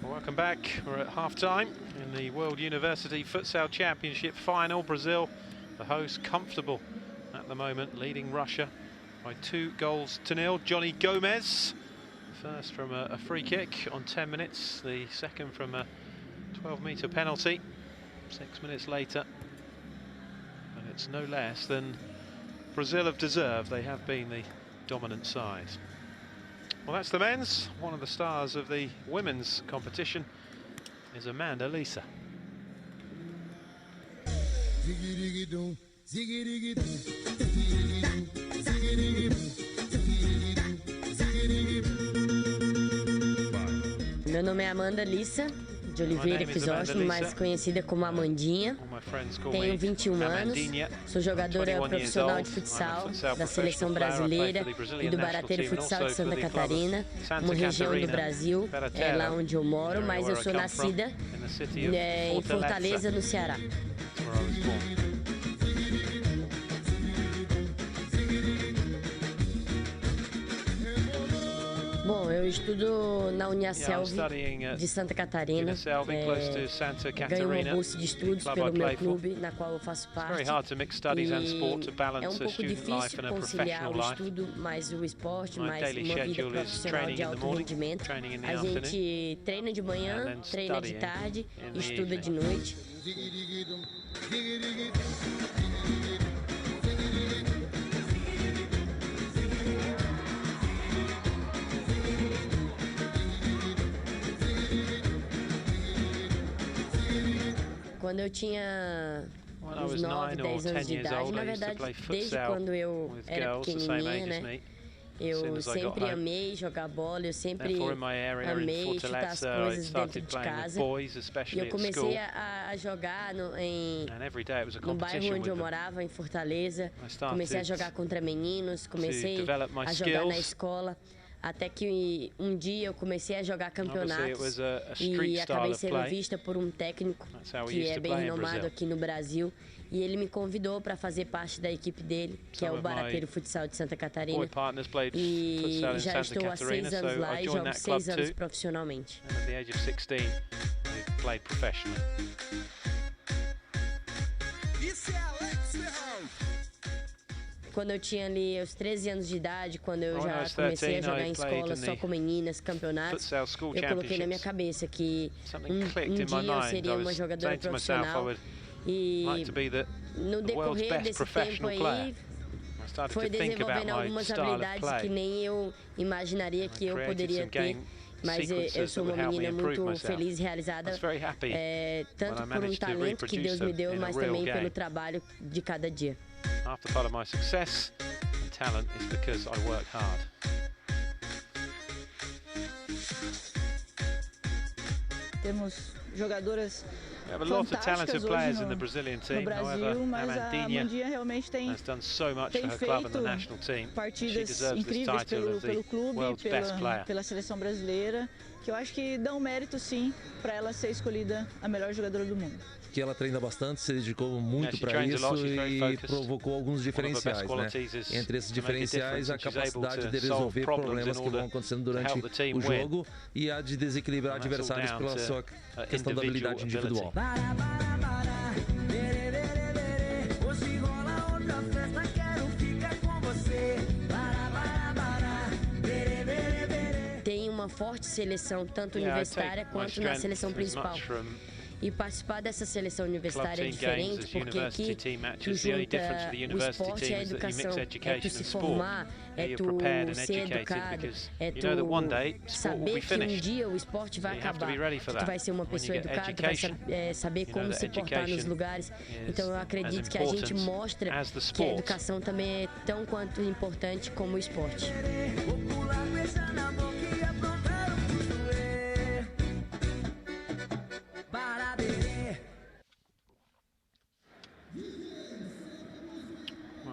Speaker 1: Welcome back. We're at half-time in the World University Futsal Championship final. Brazil, the host, comfortable at the moment, leading Russia by 2-0. Johnny Gomez, first from a free kick on 10 minutes, the second from a 12-metre penalty 6 minutes later. And it's no less than Brazil have deserved. They have been the dominant side. Well, that's the men's. One of the stars of the women's competition is Amanda Lisa.
Speaker 4: Meu nome é Amanda Lissa, de Oliveira Crisóstomo, mais conhecida como Amandinha. Tenho 21 anos, sou jogadora profissional de futsal da seleção brasileira e do Barateiro Futsal de Santa Catarina, uma região do Brasil, é lá onde eu moro, mas eu sou nascida em Fortaleza, no Ceará. Bom, eu estudo na Uniaselv de Santa Catarina, ganho uma bolsa de estudos pelo meu clube, na qual eu faço parte, e é um pouco difícil conciliar o estudo, mais o esporte, mais uma vida profissional de alto rendimento. A gente treina de manhã, treina de tarde e estuda de noite. Quando eu tinha uns 9, 10 anos de idade, na verdade, desde quando eu era pequenininha, né? Eu sempre amei jogar bola, eu sempre amei chutar as coisas dentro de casa. E eu comecei a jogar no bairro onde eu morava, em Fortaleza. Comecei a jogar contra meninos, comecei a jogar na escola. Até que um dia eu comecei a jogar campeonatos e acabei sendo vista por um técnico que é bem renomado aqui no Brasil. E ele me convidou para fazer parte da equipe dele, que é o Barateiro Futsal de Santa Catarina. E já estou há 6 anos lá e jogo 6 anos profissionalmente. Quando eu tinha ali os 13 anos de idade, quando eu já comecei a jogar em escola só com meninas, campeonatos, eu coloquei na minha cabeça que um dia eu seria uma jogadora profissional. E no decorrer desse tempo aí, foi desenvolvendo algumas habilidades que nem eu imaginaria que eu poderia ter. Mas eu sou uma menina muito feliz e realizada, tanto por um talento que Deus me deu, mas também pelo trabalho de cada dia.
Speaker 1: Half the part of my success and talent is because I work hard.
Speaker 5: Temos jogadoras
Speaker 1: We have a lot of talented players in the Brazilian team. However,
Speaker 5: Amandinha realmente
Speaker 1: has done so much for her club and the national team. She deserves this title of the world's best player.
Speaker 5: Pela seleção brasileira, que eu acho que dá um mérito sim para ela ser escolhida a melhor jogadora do mundo.
Speaker 6: Que ela treina bastante, se dedicou muito para isso e provocou alguns diferenciais, né? Entre esses diferenciais, a capacidade de resolver problemas que vão acontecendo durante o jogo e a de desequilibrar adversários pela sua questão da habilidade individual.
Speaker 4: Tem uma forte seleção, tanto universitária quanto na seleção principal. E participar dessa seleção universitária é diferente, porque aqui tu junta o esporte e a educação. É tu se formar, é tu ser educado, é tu saber que um dia o esporte vai acabar. Tu vai ser uma pessoa educada, tu vai saber como se portar nos lugares. Então eu acredito que a gente mostra que a educação também é tão quanto importante como o esporte.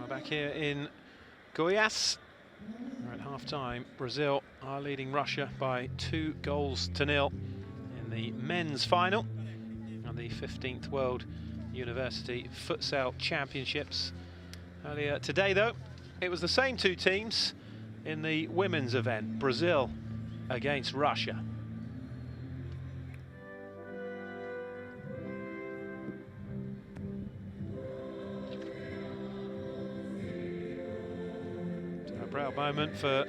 Speaker 1: Back here in Goiás, we're at half-time. Brazil are leading Russia by 2-0 in the men's final and the 15th World University Futsal Championships. Earlier today, though, it was the same two teams in the women's event, Brazil against Russia. A proud moment for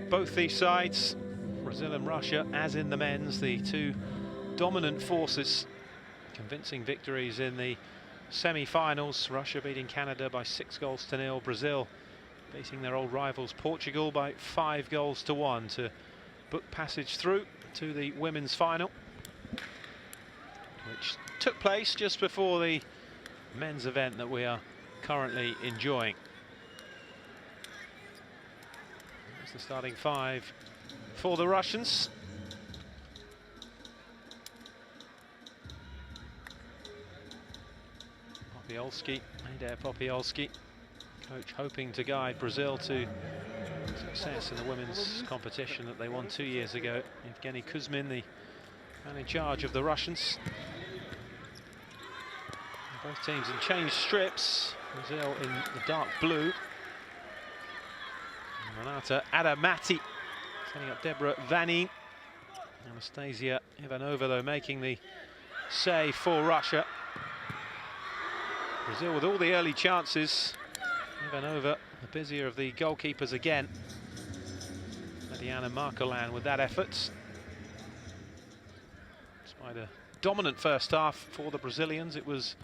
Speaker 1: both these sides, Brazil and Russia, as in the men's, the two dominant forces. Convincing victories in the semi-finals. Russia beating Canada by 6-0. Brazil beating their old rivals Portugal by 5-1 to book passage through to the women's final, which took place just before the men's event that we are currently enjoying. That's the starting five for the Russians. Popiolski, Adair Popiolski, coach hoping to guide Brazil to success in the women's competition that they won 2 years ago. Evgeny Kuzmin, the man in charge of the Russians. Both teams in changed strips. Brazil in the dark blue. And Renata Adamati setting up Deborah Vanin. Anastasia Ivanova, though, making the save for Russia. Brazil with all the early chances. Ivanova, the busier of the goalkeepers again. Diana Marcolan with that effort. Despite a dominant first half for the Brazilians, it was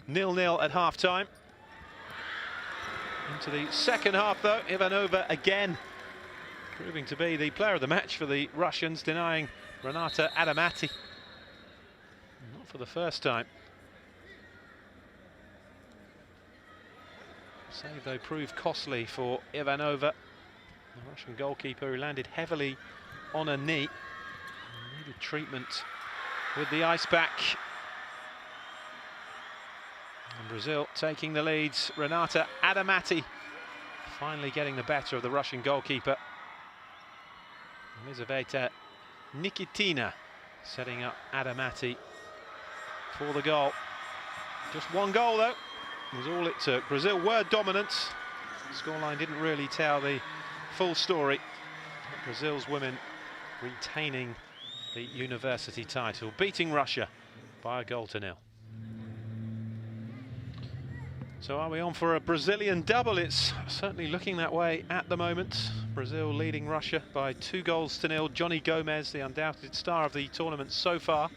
Speaker 1: 0-0 at half-time. Into the second half, though, Ivanova again proving to be the player of the match for the Russians, denying Renata Adamati. Not for the first time. Save, though, proved costly for Ivanova, the Russian goalkeeper, who landed heavily on a knee. Needed treatment with the ice pack. And Brazil taking the leads. Renata Adamati finally getting the better of the Russian goalkeeper. Elizaveta Nikitina setting up Adamati for the goal. Just one goal, though, was all it took. Brazil were dominant. The scoreline didn't really tell the full story. Brazil's women retaining the university title, beating Russia by 1-0. So are we on for a Brazilian double? It's certainly looking that way at the moment. Brazil leading Russia by 2-0. Johnny Gomez, the undoubted star of the tournament so far,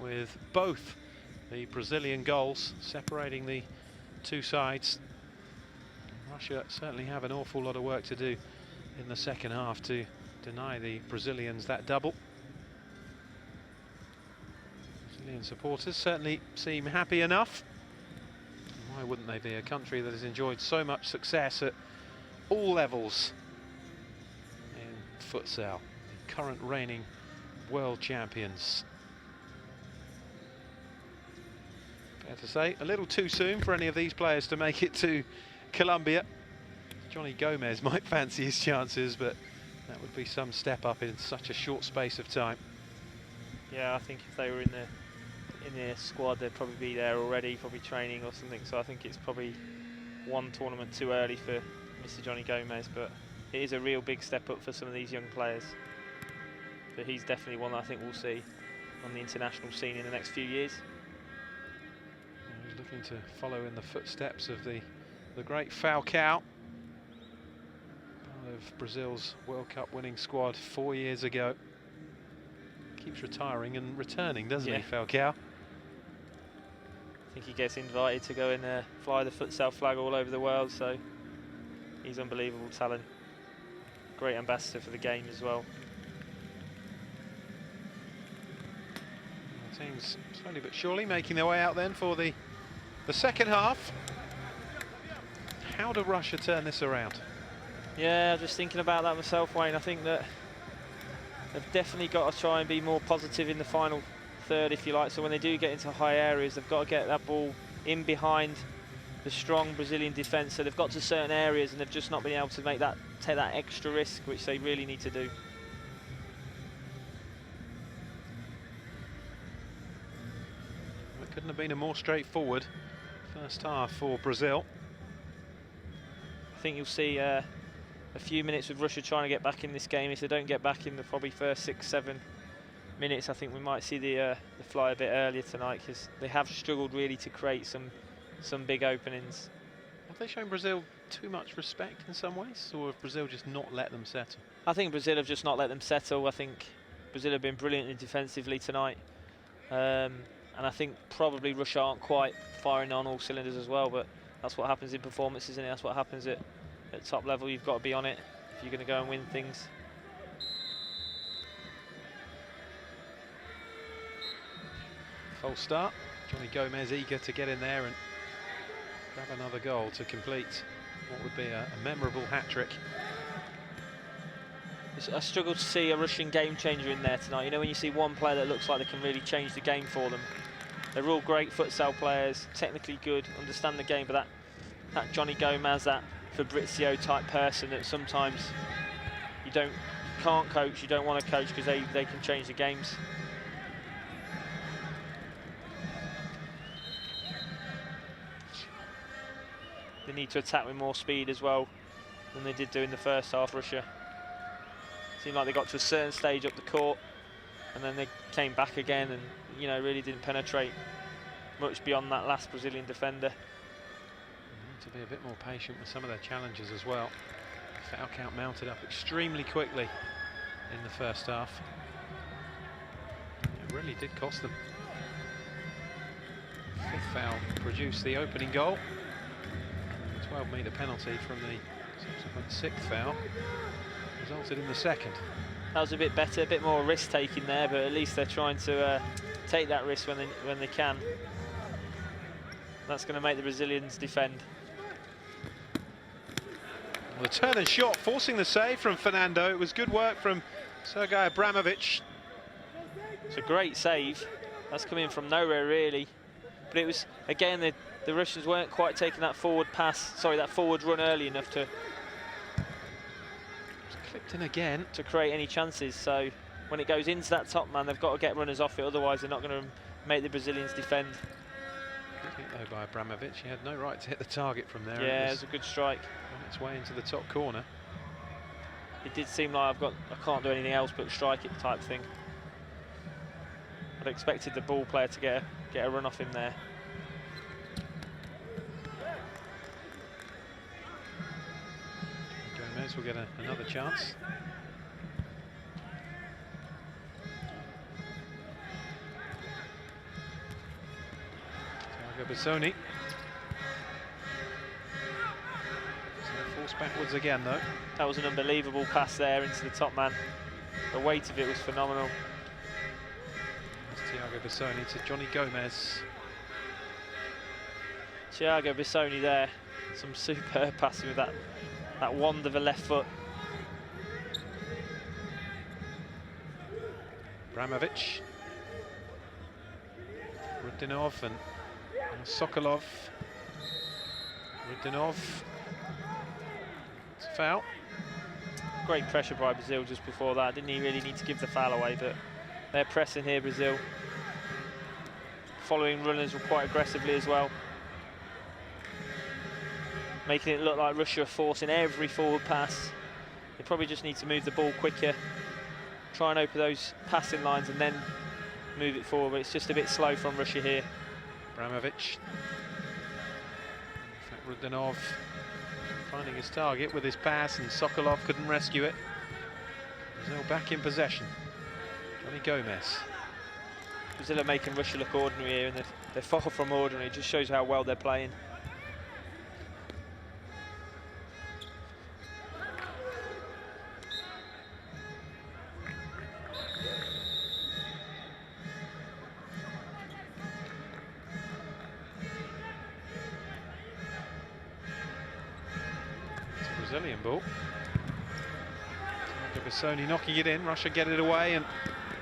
Speaker 1: with both the Brazilian goals separating the two sides. Russia certainly have an awful lot of work to do in the second half to deny the Brazilians that double. Brazilian supporters certainly seem happy enough. Why wouldn't they be? A country that has enjoyed so much success at all levels in futsal, the current reigning world champions. Fair to say, a little too soon for any of these players to make it to Colombia. Johnny Gomez might fancy his chances, but that would be some step up in such a short space of time.
Speaker 2: Yeah, I think if they were in their squad, they'd probably be there already, probably training or something. So I think it's probably one tournament too early for Mr. Johnny Gomez, but it is a real big step up for some of these young players. But he's definitely one that I think we'll see on the international scene in the next few years.
Speaker 1: He's looking to follow in the footsteps of the great Falcao, part of Brazil's World Cup winning squad 4 years ago. Keeps retiring and returning, doesn't he, Falcao?
Speaker 2: I think he gets invited to go and fly the futsal flag all over the world, so he's unbelievable talent. Great ambassador for the game as well.
Speaker 1: The teams slowly but surely making their way out then for the second half. How do Russia turn this around?
Speaker 2: Yeah, just thinking about that myself, Wayne. I think that they've definitely got to try and be more positive in the final third, if you like. So when they do get into high areas, they've got to get that ball in behind the strong Brazilian defence. So they've got to certain areas and they've just not been able to take that extra risk, which they really need to do.
Speaker 1: It couldn't have been a more straightforward first half for Brazil.
Speaker 2: I think you'll see a few minutes with Russia trying to get back in this game. If they don't get back in the probably first 6-7 minutes, I think we might see the fly a bit earlier tonight, because they have struggled really to create some big openings.
Speaker 1: Have they shown Brazil too much respect in some ways, or have Brazil just not let them settle?
Speaker 2: I think Brazil have just not let them settle. I think Brazil have been brilliantly defensively tonight, and I think probably Russia aren't quite firing on all cylinders as well, but that's what happens in performances, isn't it? That's what happens at top level. You've got to be on it if you're going to go and win things.
Speaker 1: False start. Johnny Gomez eager to get in there and grab another goal to complete what would be a memorable hat-trick.
Speaker 2: I struggle to see a Russian game changer in there tonight. You know, when you see one player that looks like they can really change the game for them. They're all great futsal players, technically good, understand the game, but that Johnny Gomez, that Fabrizio type person that sometimes you can't coach, you don't want to coach, because they can change the games. They need to attack with more speed as well than they did do in the first half, Russia. Seemed like they got to a certain stage up the court and then they came back again and, you know, really didn't penetrate much beyond that last Brazilian defender.
Speaker 1: To be a bit more patient with some of their challenges as well. Foul count mounted up extremely quickly in the first half. It really did cost them. Fifth foul produced the opening goal. 12-metre penalty from the subsequent sixth foul resulted in the second.
Speaker 2: That was a bit better, a bit more risk taking there, but at least they're trying to take that risk when they can. That's going to make the Brazilians defend.
Speaker 1: Well, the turn and shot forcing the save from Fernando. It was good work from Sergei Abramovich.
Speaker 2: It's a great save. That's coming from nowhere really, but it was again the Russians weren't quite taking that forward run early enough to
Speaker 1: clipped in again
Speaker 2: to create any chances. So when it goes into that top man, they've got to get runners off it, otherwise they're not going to make the Brazilians defend.
Speaker 1: Good hit though by Abramovich. He had no right to hit the target from there.
Speaker 2: Yeah, it was a good strike.
Speaker 1: On its way into the top corner.
Speaker 2: It did seem like I can't do anything else but strike it type thing. I'd expected the ball player to get a run off him there.
Speaker 1: Gomez will get another chance. Thiago Bissoni. Forced backwards again though.
Speaker 2: That was an unbelievable pass there into the top man. The weight of it was phenomenal.
Speaker 1: Thiago Bissoni to Johnny Gomez.
Speaker 2: Thiago Bissoni there. Some superb passing with that wand of a left foot.
Speaker 1: Abramovich. Rudinov and Sokolov. Rudinov. It's a foul.
Speaker 2: Great pressure by Brazil just before that. Didn't he really need to give the foul away, but they're pressing here, Brazil. Following runners quite aggressively as well. Making it look like Russia are forcing every forward pass. They probably just need to move the ball quicker. Try and open those passing lines and then move it forward, but it's just a bit slow from Russia here.
Speaker 1: Abramovich. In fact, Rudinov finding his target with his pass, and Sokolov couldn't rescue it. Brazil back in possession. Johnny Gomez.
Speaker 2: Brazil are making Russia look ordinary here, and they're far from ordinary. It just shows how well they're playing.
Speaker 1: Brazilian ball. Bissoni knocking it in. Russia get it away, and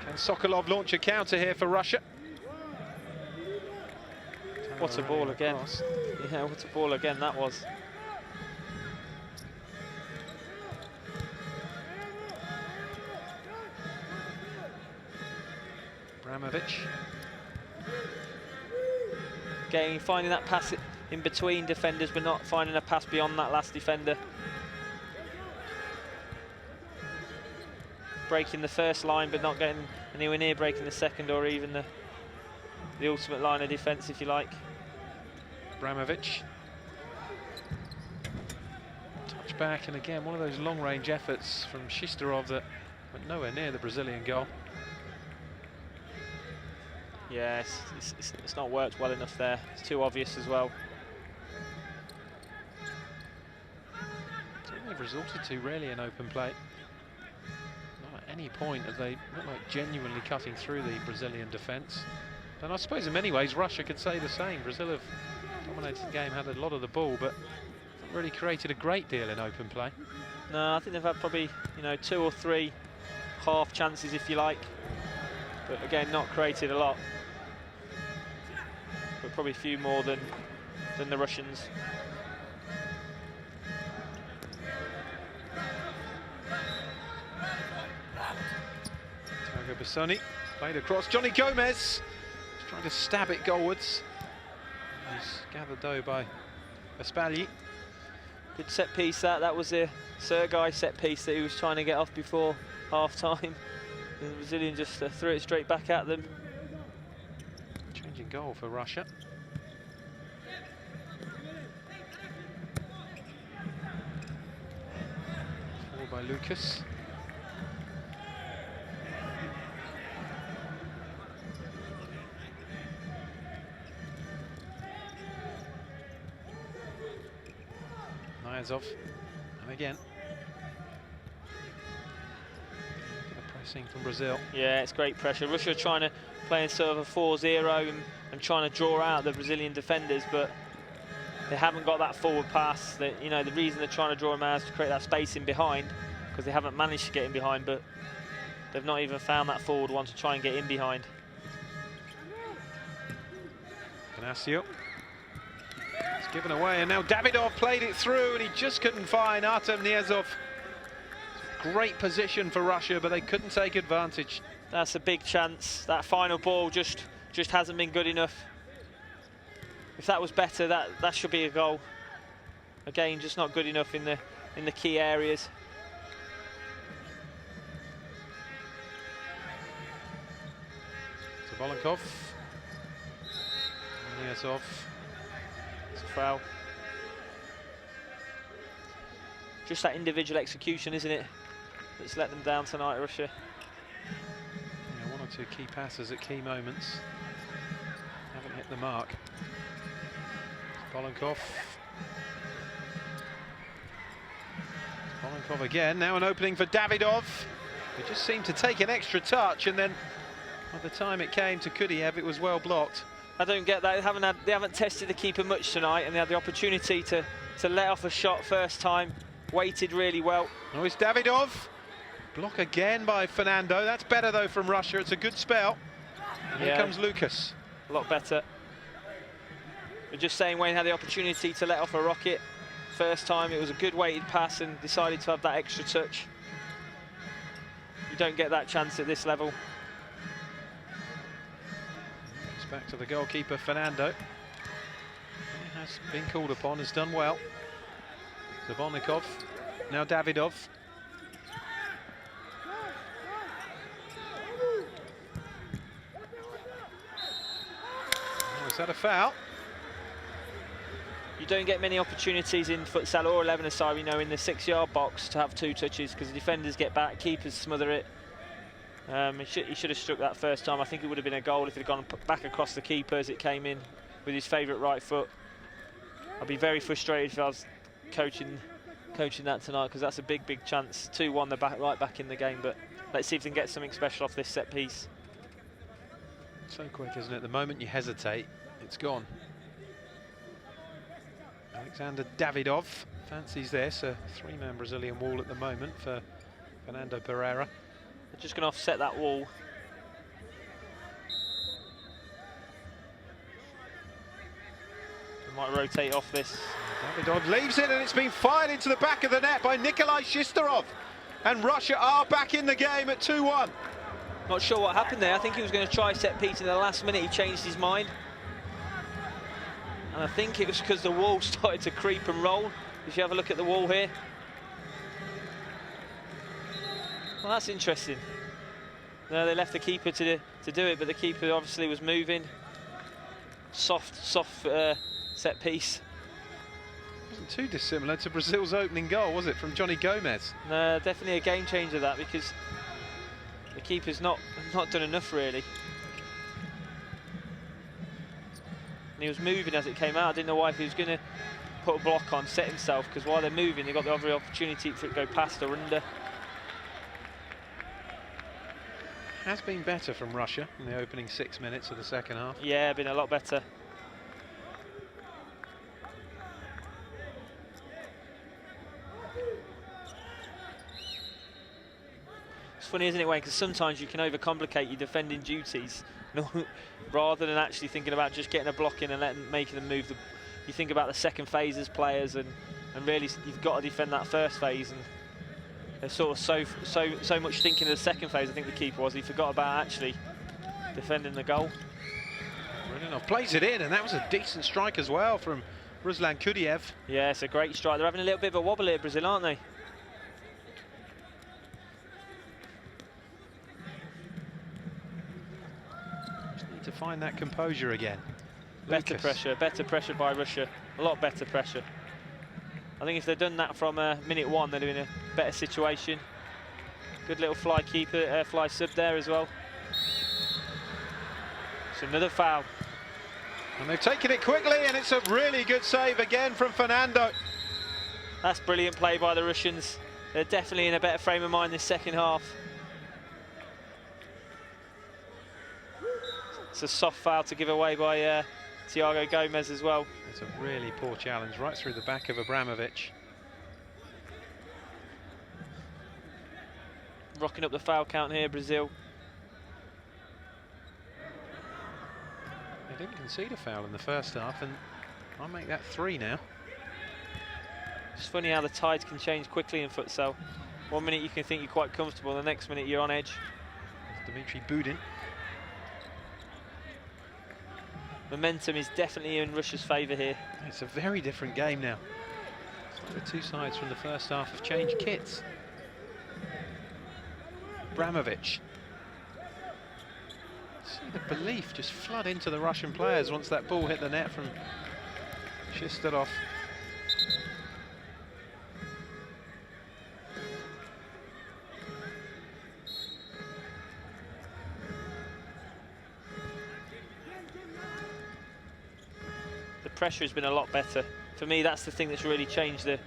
Speaker 1: can Sokolov launch a counter here for Russia?
Speaker 2: What a ball again. Yeah, what a ball again that was.
Speaker 1: Abramovich.
Speaker 2: finding that pass in between defenders, but not finding a pass beyond that last defender. Breaking the first line, but not getting anywhere near breaking the second or even the ultimate line of defence, if you like.
Speaker 1: Abramovic. Touch back, and again, one of those long-range efforts from Shisterov that went nowhere near the Brazilian goal.
Speaker 2: Yeah, it's not worked well enough there. It's too obvious as well.
Speaker 1: Something they've resorted to really in open play. Not at any point have they looked like genuinely cutting through the Brazilian defence. And I suppose in many ways Russia could say the same. Brazil have dominated the game, had a lot of the ball, but haven't really created a great deal in open play.
Speaker 2: No, I think they've had probably, you know, 2 or 3 half chances, if you like. But again, not created a lot. But probably a few more than the Russians.
Speaker 1: Thiago Bassoni played across. Johnny Gomez is trying to stab it goalwards. He's gathered though by Vespagli.
Speaker 2: Good set piece that was a Sergei set piece that he was trying to get off before half time. The Brazilian just threw it straight back at them.
Speaker 1: Changing goal for Russia. Forward by Lucas. Niazov, and again. Pressing from Brazil.
Speaker 2: Yeah, it's great pressure. Russia are trying to play in sort of a 4-0 and trying to draw out the Brazilian defenders, but they haven't got that forward pass. That, you know, the reason they're trying to draw them out is to create that space in behind, because they haven't managed to get in behind, but they've not even found that forward one to try and get in behind.
Speaker 1: Ignacio. It's given away, and now Davidov played it through, and he just couldn't find Artem Niazov. Great position for Russia, but they couldn't take advantage.
Speaker 2: That's a big chance. That final ball just hasn't been good enough. If that was better, that should be a goal. Again, just not good enough in the key areas.
Speaker 1: Volonkov. Niazov.
Speaker 2: It's a foul. Just that individual execution, isn't it? That's let them down tonight, Russia.
Speaker 1: Yeah, 1 or 2 key passes at key moments. Haven't hit the mark. Volonkov. Volonkov again. Now an opening for Davidov. He just seemed to take an extra touch, and then by the time it came to Kudiev, it was well blocked.
Speaker 2: I don't get that. They haven't tested the keeper much tonight, and they had the opportunity to let off a shot first time. Waited really well.
Speaker 1: Oh, it's Davidov. Block again by Fernando. That's better though from Russia. It's a good spell. And here comes Lucas.
Speaker 2: A lot better. But just saying, Wayne had the opportunity to let off a rocket. First time, it was a good weighted pass and decided to have that extra touch. You don't get that chance at this level.
Speaker 1: It's back to the goalkeeper, Fernando. He has been called upon, has done well. Zabolnikov, now Davidov. Oh, is that a foul?
Speaker 2: You don't get many opportunities in futsal or 11-a-side, you know, in the 6-yard box to have 2 touches, because the defenders get back, keepers smother it. He should have struck that first time. I think it would have been a goal if it had gone back across the keeper as it came in with his favourite right foot. I'd be very frustrated if I was coaching that tonight, because that's a big chance. 2-1, they're right back in the game, but let's see if they can get something special off this set piece.
Speaker 1: So quick, isn't it? The moment you hesitate, it's gone. Alexander Davidov fancies this, a 3-man Brazilian wall at the moment for Fernando Pereira.
Speaker 2: They're just going to offset that wall. They might rotate off this.
Speaker 1: Davidov leaves it, and it's been fired into the back of the net by Nikolai Shisterov. And Russia are back in the game at 2-1.
Speaker 2: Not sure what happened there. I think he was going to try set piece in the last minute. He changed his mind. And I think it was because the wall started to creep and roll. If you have a look at the wall here. Well, that's interesting. No, they left the keeper to do it, but the keeper obviously was moving. Soft set piece.
Speaker 1: Wasn't too dissimilar to Brazil's opening goal, was it, from Johnny Gomez?
Speaker 2: No, definitely a game changer that, because the keeper's not done enough really. And he was moving as it came out. I didn't know why, if he was going to put a block on, set himself, because while they're moving, they've got the other opportunity for it to go past or under.
Speaker 1: Has been better from Russia in the opening 6 minutes of the second half.
Speaker 2: Yeah, been a lot better. It's funny, isn't it, Wayne? Because sometimes you can overcomplicate your defending duties, rather than actually thinking about just getting a block in and making them move. You think about the second phase as players, and really you've got to defend that first phase. And there's sort of so much thinking of the second phase. I think the keeper was. He forgot about actually defending the goal.
Speaker 1: Rulinov plays it in, and that was a decent strike as well from Ruslan Kudiev.
Speaker 2: Yeah, it's a great strike. They're having a little bit of a wobble here, Brazil, aren't they?
Speaker 1: Just need to find that composure again.
Speaker 2: Better pressure by Russia. A lot better pressure. I think if they'd done that from minute one, they'd have been in a better situation. Good little fly sub there as well. It's another foul.
Speaker 1: And they've taken it quickly, and it's a really good save again from Fernando.
Speaker 2: That's brilliant play by the Russians. They're definitely in a better frame of mind this second half. It's a soft foul to give away by Thiago Gomez as well.
Speaker 1: It's a really poor challenge right through the back of Abramovich.
Speaker 2: Rocking up the foul count here, Brazil.
Speaker 1: They didn't concede a foul in the first half, and I'll make that 3 now.
Speaker 2: It's funny how the tides can change quickly in futsal. 1 minute you can think you're quite comfortable, the next minute you're on edge.
Speaker 1: It's Dmitry Budin.
Speaker 2: Momentum is definitely in Russia's favour here.
Speaker 1: It's a very different game now. It's like the two sides from the first half have changed kits. Abramovich. See the belief just flood into the Russian players once that ball hit the net from Shistadov.
Speaker 2: Pressure has been a lot better. For me, that's the thing that's really changed the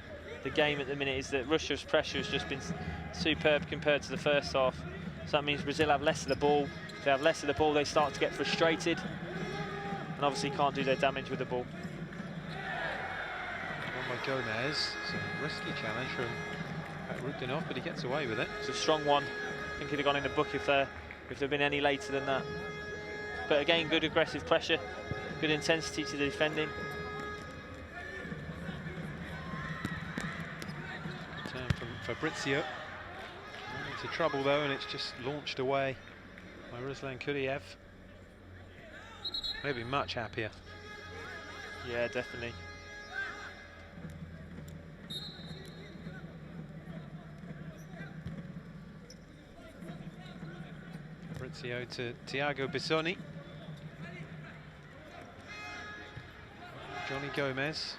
Speaker 2: game at the minute, is that Russia's pressure has just been superb compared to the first half. So that means Brazil have less of the ball. If they have less of the ball, they start to get frustrated, and obviously can't do their damage with the ball.
Speaker 1: One by Gomez. It's a risky challenge from Rulinov, but he gets away with it.
Speaker 2: It's a strong one. I think he'd have gone in the book if there'd been any later than that. But again, good aggressive pressure, good intensity to the defending.
Speaker 1: Good turn from Fabrizio. Into trouble though, and it's just launched away by Ruslan Kudiev. Maybe much happier.
Speaker 2: Yeah, definitely.
Speaker 1: Fabrizio to Thiago Bissoni. Johnny Gomez.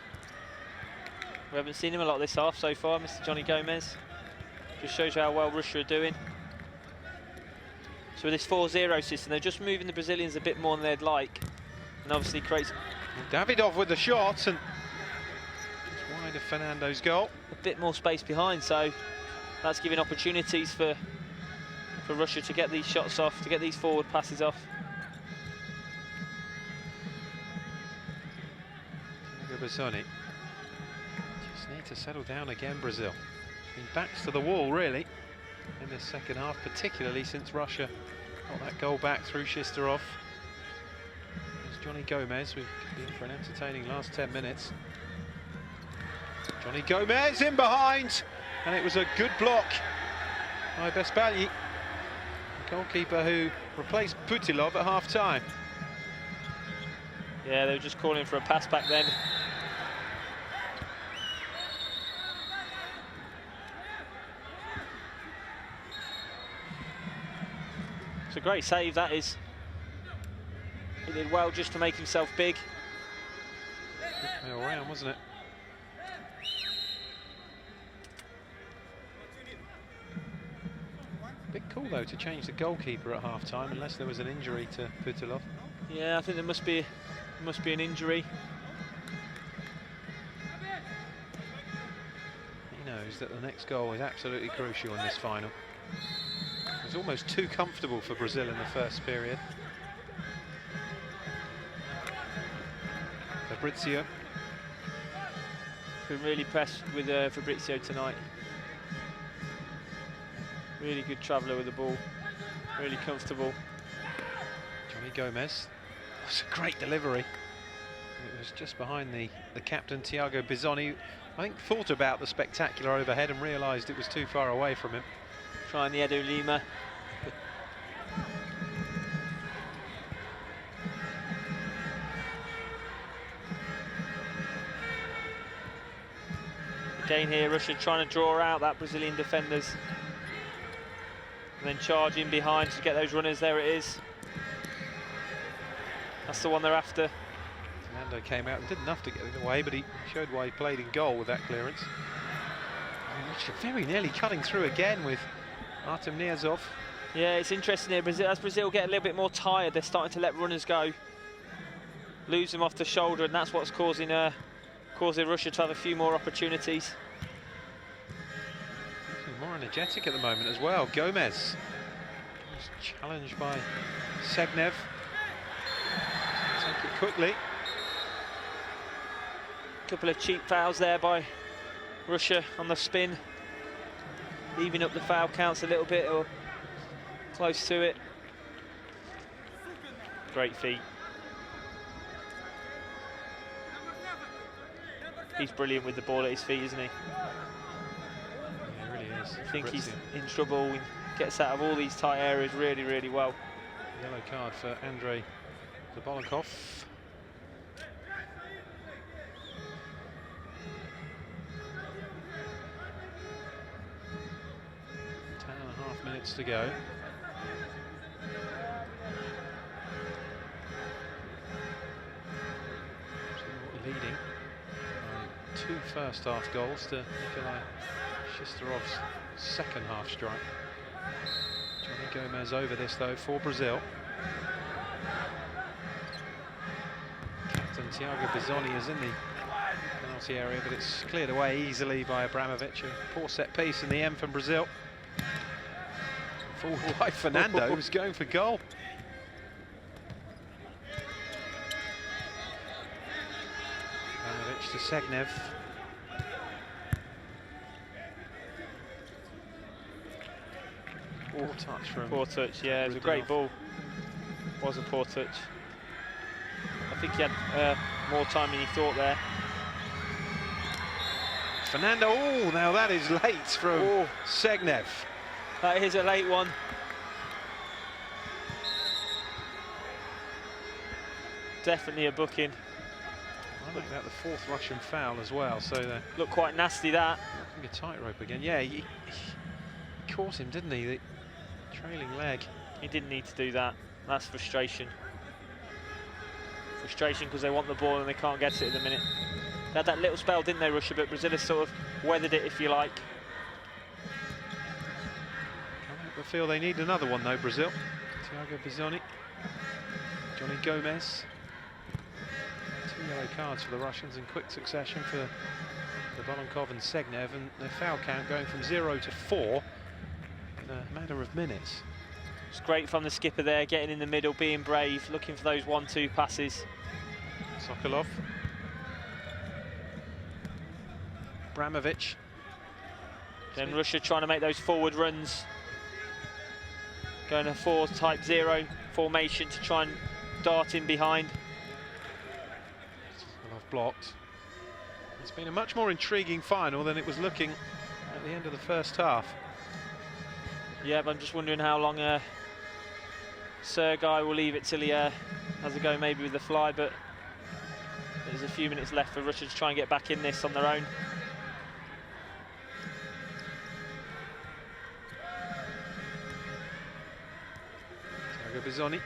Speaker 2: We haven't seen him a lot this half so far, Mr. Johnny Gomez. Just shows you how well Russia are doing. So with this 4-0 system, they're just moving the Brazilians a bit more than they'd like, and obviously creates...
Speaker 1: Davidov with the shot, and it's wide of Fernando's goal.
Speaker 2: A bit more space behind, so that's giving opportunities for Russia to get these shots off, to get these forward passes off.
Speaker 1: Bissoni. Just need to settle down again, Brazil. Been backs to the wall, really, in this second half, particularly since Russia got that goal back through Shistadov. There's Johnny Gomez. We've been for an entertaining last 10 minutes. Johnny Gomez in behind, and it was a good block by Bespalyi, the goalkeeper who replaced Putilov at half-time.
Speaker 2: Yeah, they were just calling for a pass back then. It's a great save, that is. He did well just to make himself big.
Speaker 1: Good play all round, wasn't it? Big call though to change the goalkeeper at half-time, unless there was an injury to Futsal.
Speaker 2: Yeah, I think there must be an injury.
Speaker 1: He knows that the next goal is absolutely crucial in this final. It was almost too comfortable for Brazil in the first period. Fabrizio.
Speaker 2: Been really pressed with Fabrizio tonight. Really good traveller with the ball. Really comfortable.
Speaker 1: Johnny Gomez. That's a great delivery. It was just behind the captain, Thiago Bizzoni. I think thought about the spectacular overhead and realised it was too far away from him.
Speaker 2: Trying the Edu Lima. Again here, Russia trying to draw out that Brazilian defenders. And then charging behind to get those runners. There it is. That's the one they're after.
Speaker 1: Fernando came out and did enough to get it away, but he showed why he played in goal with that clearance. Russia very nearly cutting through again with Artem Niazov.
Speaker 2: Yeah, it's interesting here. As Brazil get a little bit more tired, they're starting to let runners go. Lose them off the shoulder, and that's what's causing Russia to have a few more opportunities.
Speaker 1: More energetic at the moment as well. Gomez was challenged by Segnev. Take it quickly.
Speaker 2: Couple of cheap fouls there by Russia on the spin. Even up the foul counts a little bit, or close to it. Great feet. He's brilliant with the ball at his feet, isn't he?
Speaker 1: Yeah, he really is.
Speaker 2: I think he's in trouble. He gets out of all these tight areas really, really well.
Speaker 1: Yellow card for Andrei Zabolonkov. 10.5 minutes to go. Leading. 2 first-half goals to Nikolai Shisterov's second half strike. Johnny Gomez over this though for Brazil. Captain Thiago Bizzoni is in the penalty area, but it's cleared away easily by Abramovich. A poor set piece in the end from Brazil. Full wide Fernando was going for goal. To Segnev. Poor touch from...
Speaker 2: Poor touch, yeah, it was a great ball. Was a poor touch. I think he had more time than he thought there.
Speaker 1: Fernando, oh, now that is late from Segnev.
Speaker 2: That is a late one. Definitely a booking.
Speaker 1: I think that the 4th Russian foul as well, so they
Speaker 2: looked quite nasty that.
Speaker 1: I think a tightrope again. Yeah, he caught him, didn't he? The trailing leg.
Speaker 2: He didn't need to do that. That's frustration. Frustration because they want the ball and they can't get it at the minute. They had that little spell, didn't they, Russia? But Brazil has sort of weathered it, if you like.
Speaker 1: Can't help but feel they need another one though, Brazil. Thiago Bizzoni, Johnny Gomez. 2 yellow cards for the Russians in quick succession for Zabolonkov and Segnev, and their foul count going from 0 to 4 in a matter of minutes.
Speaker 2: It's great from the skipper there, getting in the middle, being brave, looking for those 1-2 passes.
Speaker 1: Sokolov. Abramovich.
Speaker 2: Then Russia trying to make those forward runs. Going a 4-type-0 formation to try and dart in behind.
Speaker 1: Blocked. It's been a much more intriguing final than it was looking at the end of the first half.
Speaker 2: Yeah, but I'm just wondering how long Sergei will leave it till he has a go maybe with the fly, but There's a few minutes left for Russia to try and get back in this on their own.
Speaker 1: Bizzoni.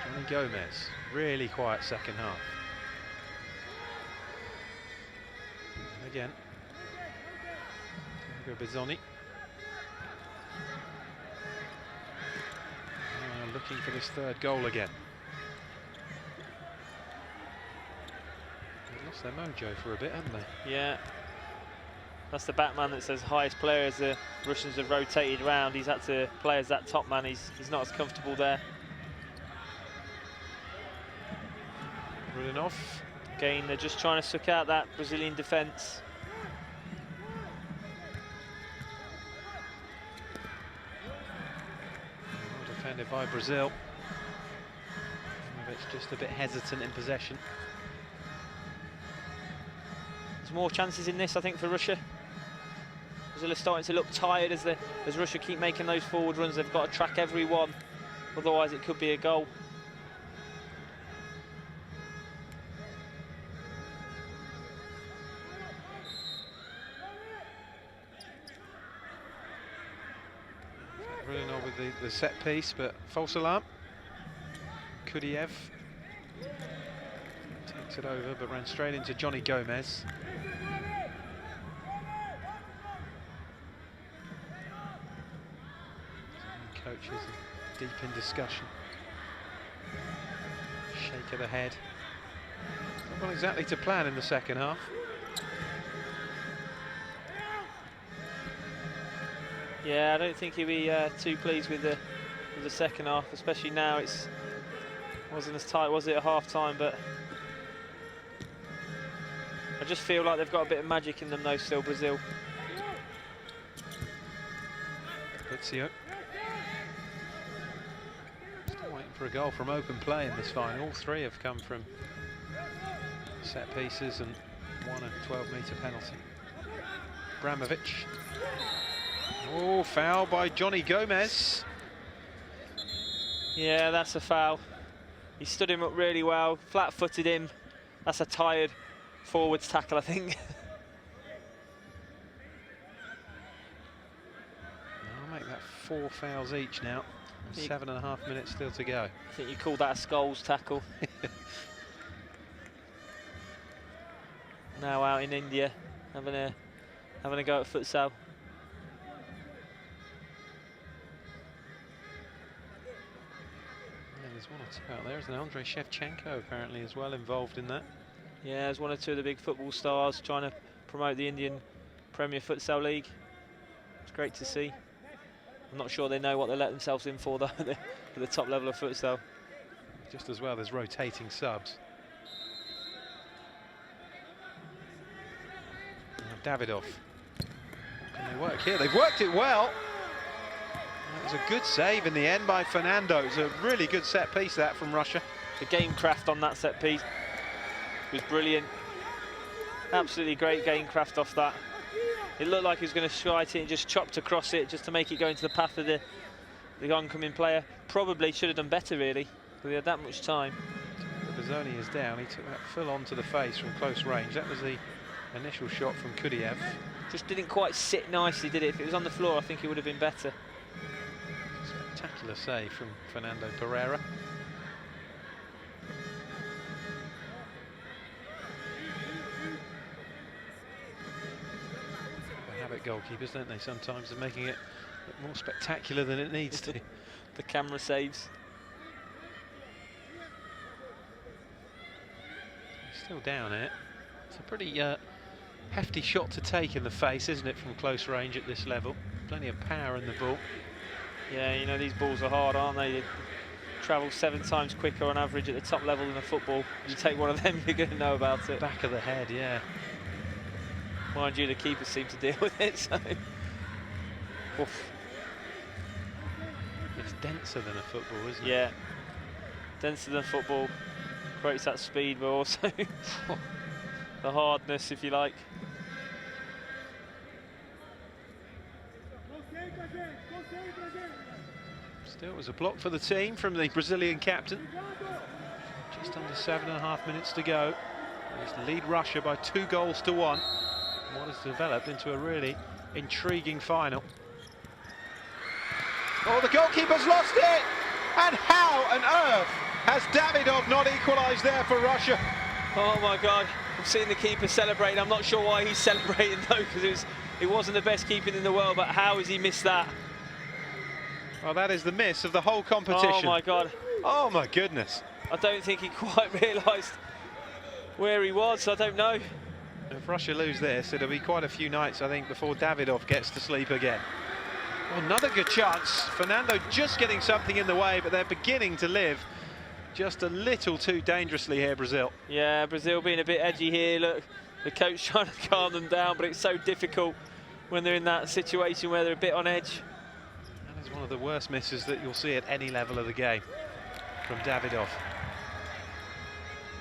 Speaker 1: Johnny Gomez, really quiet second half. Again, Bizzoni. Looking for this third goal again. They lost their mojo for a bit, haven't they?
Speaker 2: Yeah. That's the back man that says highest player as the Russians have rotated around. He's had to play as that top man. He's not as comfortable there.
Speaker 1: Rulinov.
Speaker 2: Again, they're just trying to suck out that Brazilian defence.
Speaker 1: Well defended by Brazil. It's just a bit hesitant in possession.
Speaker 2: There's more chances in this, I think, for Russia. Brazil are starting to look tired as Russia keep making those forward runs. They've got to track every one, otherwise it could be a goal.
Speaker 1: Rulinov with the set piece, but false alarm. Kudiev takes it over, but ran straight into Johnny Gomez. Coaches are deep in discussion. Shake of the head. Not gone exactly to plan in the second half.
Speaker 2: Yeah, I don't think he'll be too pleased with the second half, especially now. It wasn't as tight, was it, at half time? But I just feel like they've got a bit of magic in them, though, still, Brazil.
Speaker 1: Still waiting for a goal from open play in this final. All three have come from set pieces and one a 12-metre penalty. Bramovic. Oh, foul by Johnny Gomez.
Speaker 2: Yeah, that's a foul. He stood him up really well, flat-footed him. That's a tired forwards tackle, I think.
Speaker 1: I'll make that 4 fouls each now. 7.5 minutes still to go.
Speaker 2: I think you call that a Scholes tackle. Now out in India, having a go at futsal.
Speaker 1: There's one or two out there. There's an Andrei Shevchenko apparently as well involved in that.
Speaker 2: Yeah, there's one or two of the big football stars trying to promote the Indian Premier Futsal League. It's great to see. I'm not sure they know what they let themselves in for, though, for the top level of futsal.
Speaker 1: Just as well, there's rotating subs. Davidov. Can they work here? They've worked it well. That was a good save in the end by Fernando. It's a really good set piece, that, from Russia.
Speaker 2: The game craft on that set piece was brilliant. Absolutely great game craft off that. It looked like he was going to strike it and just chopped across it just to make it go into the path of the oncoming player. Probably should have done better, really, if he had that much time.
Speaker 1: Bizzoni is down. He took that full on to the face from close range. That was the initial shot from Kudiev.
Speaker 2: Just didn't quite sit nicely, did it? If it was on the floor, I think it would have been better.
Speaker 1: Spectacular save from Fernando Pereira. They have it, goalkeepers, don't they? Sometimes they're making it look more spectacular than it needs to.
Speaker 2: The camera saves.
Speaker 1: He's still down here. It's a pretty hefty shot to take in the face, isn't it, from close range at this level? Plenty of power in the ball.
Speaker 2: Yeah, you know, these balls are hard, aren't they? They travel 7 times quicker on average at the top level than a football. You take one of them, you're going to know about it.
Speaker 1: Back of the head, yeah.
Speaker 2: Mind you, the keepers seem to deal with it, so... Oof.
Speaker 1: It's denser than a football, isn't it?
Speaker 2: Yeah, denser than football. Creates that speed, but also the hardness, if you like.
Speaker 1: Still, it was a block for the team from the Brazilian captain. Just under 7.5 minutes to go. They lead Russia by 2-1. What has developed into a really intriguing final. Oh, the goalkeeper's lost it! And how on earth has Davidov not equalised there for Russia?
Speaker 2: Oh my God, I've seen the keeper celebrating. I'm not sure why he's celebrating though, because it wasn't the best keeping in the world, but how has he missed that?
Speaker 1: Well, that is the miss of the whole competition.
Speaker 2: Oh my God.
Speaker 1: Oh my goodness.
Speaker 2: I don't think he quite realised where he was, I don't know.
Speaker 1: If Russia lose this, it'll be quite a few nights, I think, before Davidov gets to sleep again. Well, another good chance. Fernando just getting something in the way, but they're beginning to live just a little too dangerously here, Brazil.
Speaker 2: Yeah, Brazil being a bit edgy here. Look, the coach trying to calm them down, but it's so difficult when they're in that situation where they're a bit on edge.
Speaker 1: That is one of the worst misses that you'll see at any level of the game from Davidov.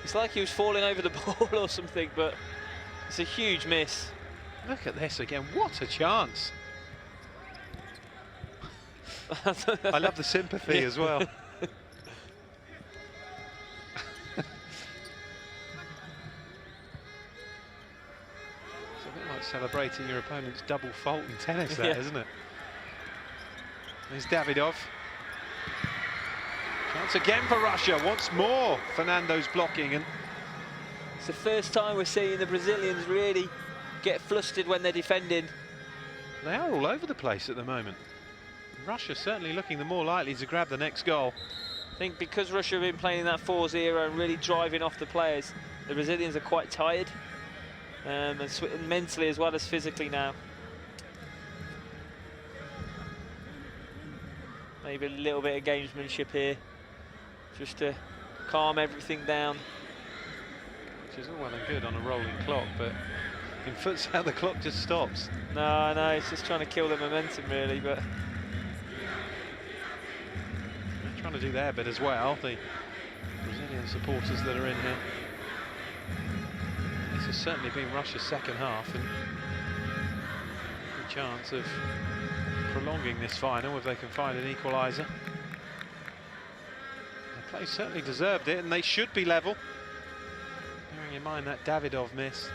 Speaker 2: It's like he was falling over the ball or something, but it's a huge miss.
Speaker 1: Look at this again, what a chance. I love the sympathy as well. It's a bit like celebrating your opponent's double fault in tennis, that, isn't it? There's Davidov. Chance again for Russia, once more Fernando's blocking, and
Speaker 2: it's the first time we're seeing the Brazilians really get flustered when they're defending.
Speaker 1: They are all over the place at the moment. Russia certainly looking the more likely to grab the next goal.
Speaker 2: I think because Russia have been playing that 4-0 and really driving off the players, the Brazilians are quite tired, and mentally as well as physically now. Maybe a little bit of gamesmanship here, just to calm everything down.
Speaker 1: Which is all well and good on a rolling clock, but in futsal the clock just stops.
Speaker 2: No, it's just trying to kill the momentum really, but
Speaker 1: they're trying to do their bit as well, the Brazilian supporters that are in here. This has certainly been Russia's second half, and a good chance of prolonging this final if they can find an equaliser. The play certainly deserved it, and they should be level. Bearing in mind that Davidov miss.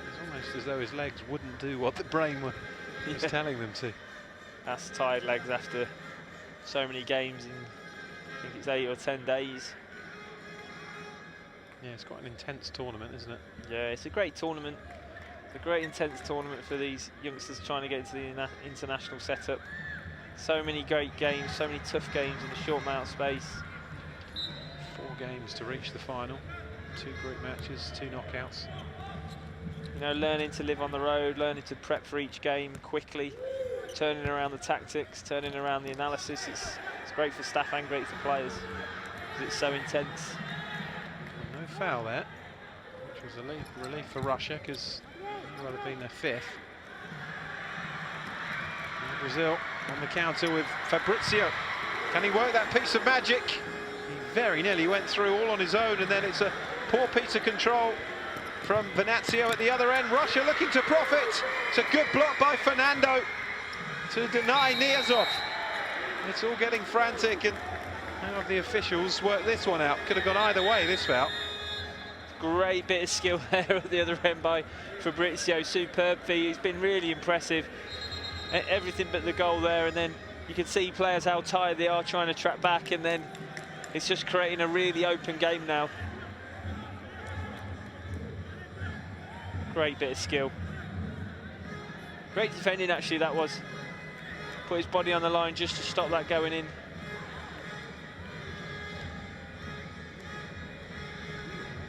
Speaker 1: It's almost as though his legs wouldn't do what the brain was telling them to.
Speaker 2: That's tired legs after so many games in, I think it's 8 or 10 days.
Speaker 1: Yeah, it's quite an intense tournament, isn't it?
Speaker 2: Yeah, it's a great tournament. It's a great intense tournament for these youngsters trying to get into the international setup. So many great games, so many tough games in a short amount of space.
Speaker 1: 4 games to reach the final. 2 group matches, 2 knockouts.
Speaker 2: You know, learning to live on the road, learning to prep for each game quickly, turning around the tactics, turning around the analysis. It's great for staff and great for players because it's so intense.
Speaker 1: No foul there, which was a relief for Russia because it would have been their 5th. And Brazil on the counter with Fabrizio. Can he work that piece of magic? He very nearly went through all on his own, and then it's a poor piece of control from Venancio at the other end. Russia looking to profit. It's a good block by Fernando to deny Niazov. It's all getting frantic, and how have the officials worked this one out? Could have gone either way, this foul.
Speaker 2: Great bit of skill there at the other end by Fabrizio. Superb feat. He's been really impressive. Everything but the goal there, and then you can see players how tired they are trying to track back, and then it's just creating a really open game now. Great bit of skill. Great defending actually that was. Put his body on the line just to stop that going in.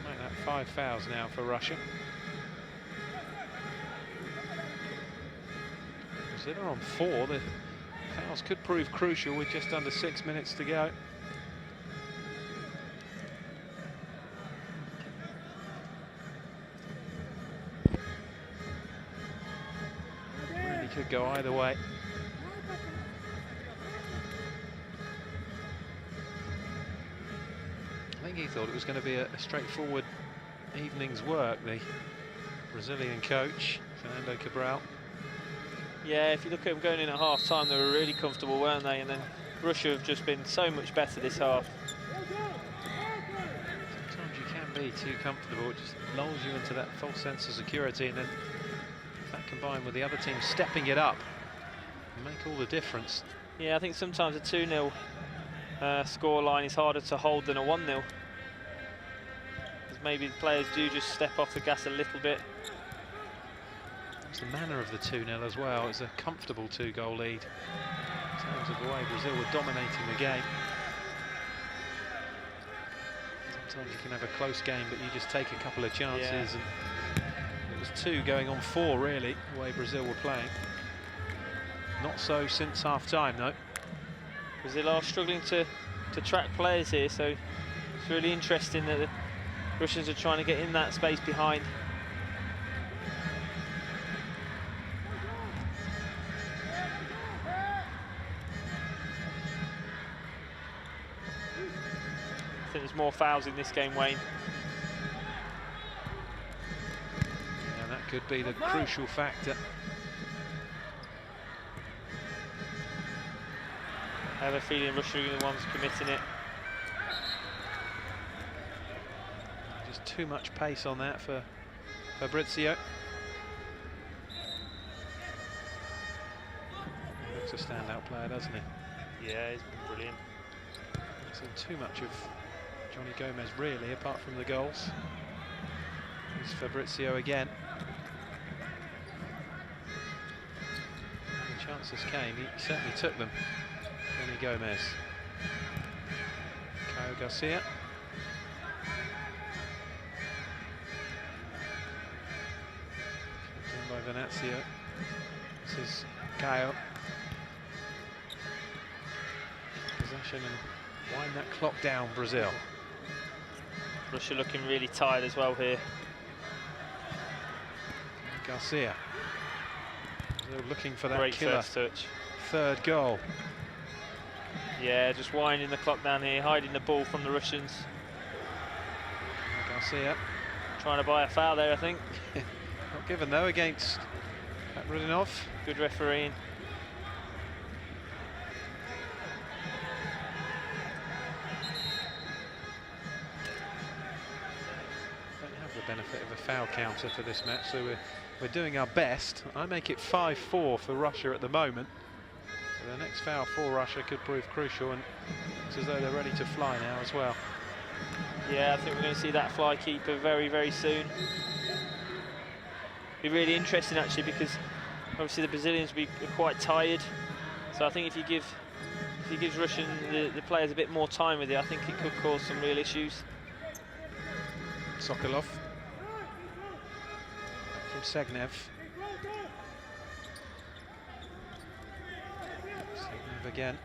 Speaker 1: Make that 5 fouls now for Russia. So they're on 4. The fouls could prove crucial with just under 6 minutes to go. Really could go either way. I think he thought it was going to be a straightforward evening's work, the Brazilian coach, Fernando Cabral.
Speaker 2: Yeah, if you look at them going in at half-time, they were really comfortable, weren't they? And then Russia have just been so much better this half.
Speaker 1: Sometimes you can be too comfortable. It just lulls you into that false sense of security, and then that combined with the other team stepping it up make all the difference.
Speaker 2: Yeah, I think sometimes a 2-0 score line is harder to hold than a 1-0. Because maybe the players do just step off the gas a little bit.
Speaker 1: It's the manner of the 2-0 as well. It's a comfortable 2-goal lead in terms of the way Brazil were dominating the game. Sometimes you can have a close game, but you just take a couple of chances.
Speaker 2: Yeah.
Speaker 1: And it was 2 going on 4, really, the way Brazil were playing. Not so since half-time, though.
Speaker 2: Brazil are struggling to track players here, so it's really interesting that the Russians are trying to get in that space behind. I think there's more fouls in this game, Wayne.
Speaker 1: Yeah, that could be the crucial factor.
Speaker 2: I have a feeling Russia are the ones committing it.
Speaker 1: Just too much pace on that for Fabrizio. He looks a standout player, doesn't he?
Speaker 2: Yeah, he's been brilliant.
Speaker 1: Seen too much of Johnny Gomez, really, apart from the goals. Here's Fabrizio again. When the chances came, he certainly took them. Johnny Gomez. Caio Garcia. Kept in by Venezia. This is Caio. Possession and wind that clock down, Brazil.
Speaker 2: Russia looking really tired as well here.
Speaker 1: Garcia. Brazil looking for that
Speaker 2: Great
Speaker 1: killer
Speaker 2: first touch.
Speaker 1: third goal.
Speaker 2: Yeah, just winding the clock down here, hiding the ball from the Russians.
Speaker 1: Garcia.
Speaker 2: Trying to buy a foul there, I think.
Speaker 1: Not given though against Rudinov.
Speaker 2: Good refereeing.
Speaker 1: Don't have the benefit of a foul counter for this match, so we're doing our best. I make it 5-4 for Russia at the moment. So the next foul for Russia could prove crucial, and it's as though they're ready to fly now as well.
Speaker 2: Yeah, I think we're going to see that fly keeper very, very soon. Be really interesting actually, because obviously the Brazilians will be quite tired. So I think if you give Russian the players a bit more time with it, I think it could cause some real issues.
Speaker 1: Sokolov from Segnev. Segnev again,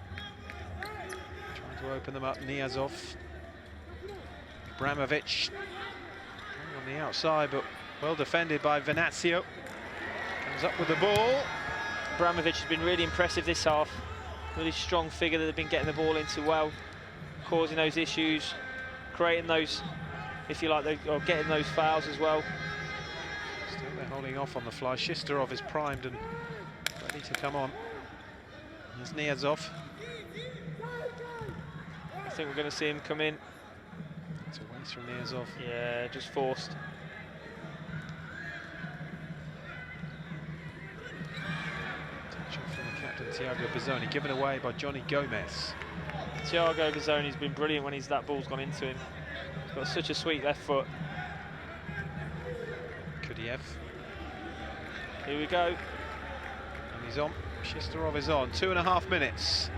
Speaker 1: trying to open them up. Niazov, Abramovich on the outside, but well defended by Venezia. Comes up with the ball.
Speaker 2: Abramovich has been really impressive this half. Really strong figure that they've been getting the ball into well, causing those issues, creating those, if you like, or getting those fouls as well.
Speaker 1: Still they're holding off on the fly. Shistarov is primed and ready to come on. There's Niazov.
Speaker 2: I think we're going to see him come in.
Speaker 1: It's a waste from Niazov.
Speaker 2: Yeah, just forced.
Speaker 1: Touch from the captain, Thiago Bizzoni, given away by Johnny Gomez.
Speaker 2: Thiago Bizzoni's been brilliant when that ball's gone into him. He's got such a sweet left foot.
Speaker 1: Kudiev.
Speaker 2: Here we go.
Speaker 1: And he's on. Shistarov is on. 2.5 minutes.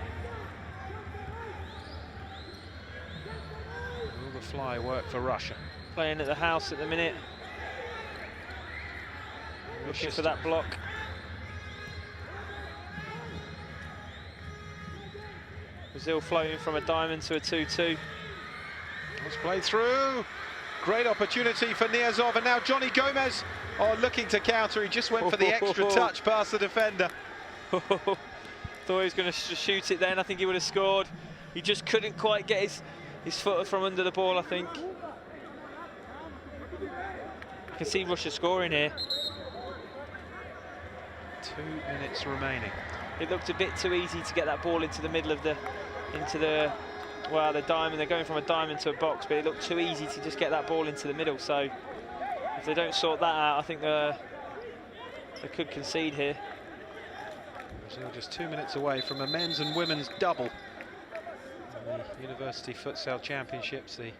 Speaker 1: Will the fly work for Russia?
Speaker 2: Playing at the house at the minute. Looking for that block. Brazil floating from a diamond to a 2-2.
Speaker 1: Let's play through. Great opportunity for Niazov, and now Johnny Gomez looking to counter. He just went for the extra touch past the defender.
Speaker 2: Thought he was going to shoot it then. I think he would have scored. He just couldn't quite get his foot from under the ball, I think. I can see Russia scoring here.
Speaker 1: 2 minutes remaining.
Speaker 2: It looked a bit too easy to get that ball into the middle of the diamond. They're going from a diamond to a box, but it looked too easy to just get that ball into the middle. So if they don't sort that out, I think they could concede here.
Speaker 1: Brazil just 2 minutes away from a men's and women's double in the University Futsal Championships. The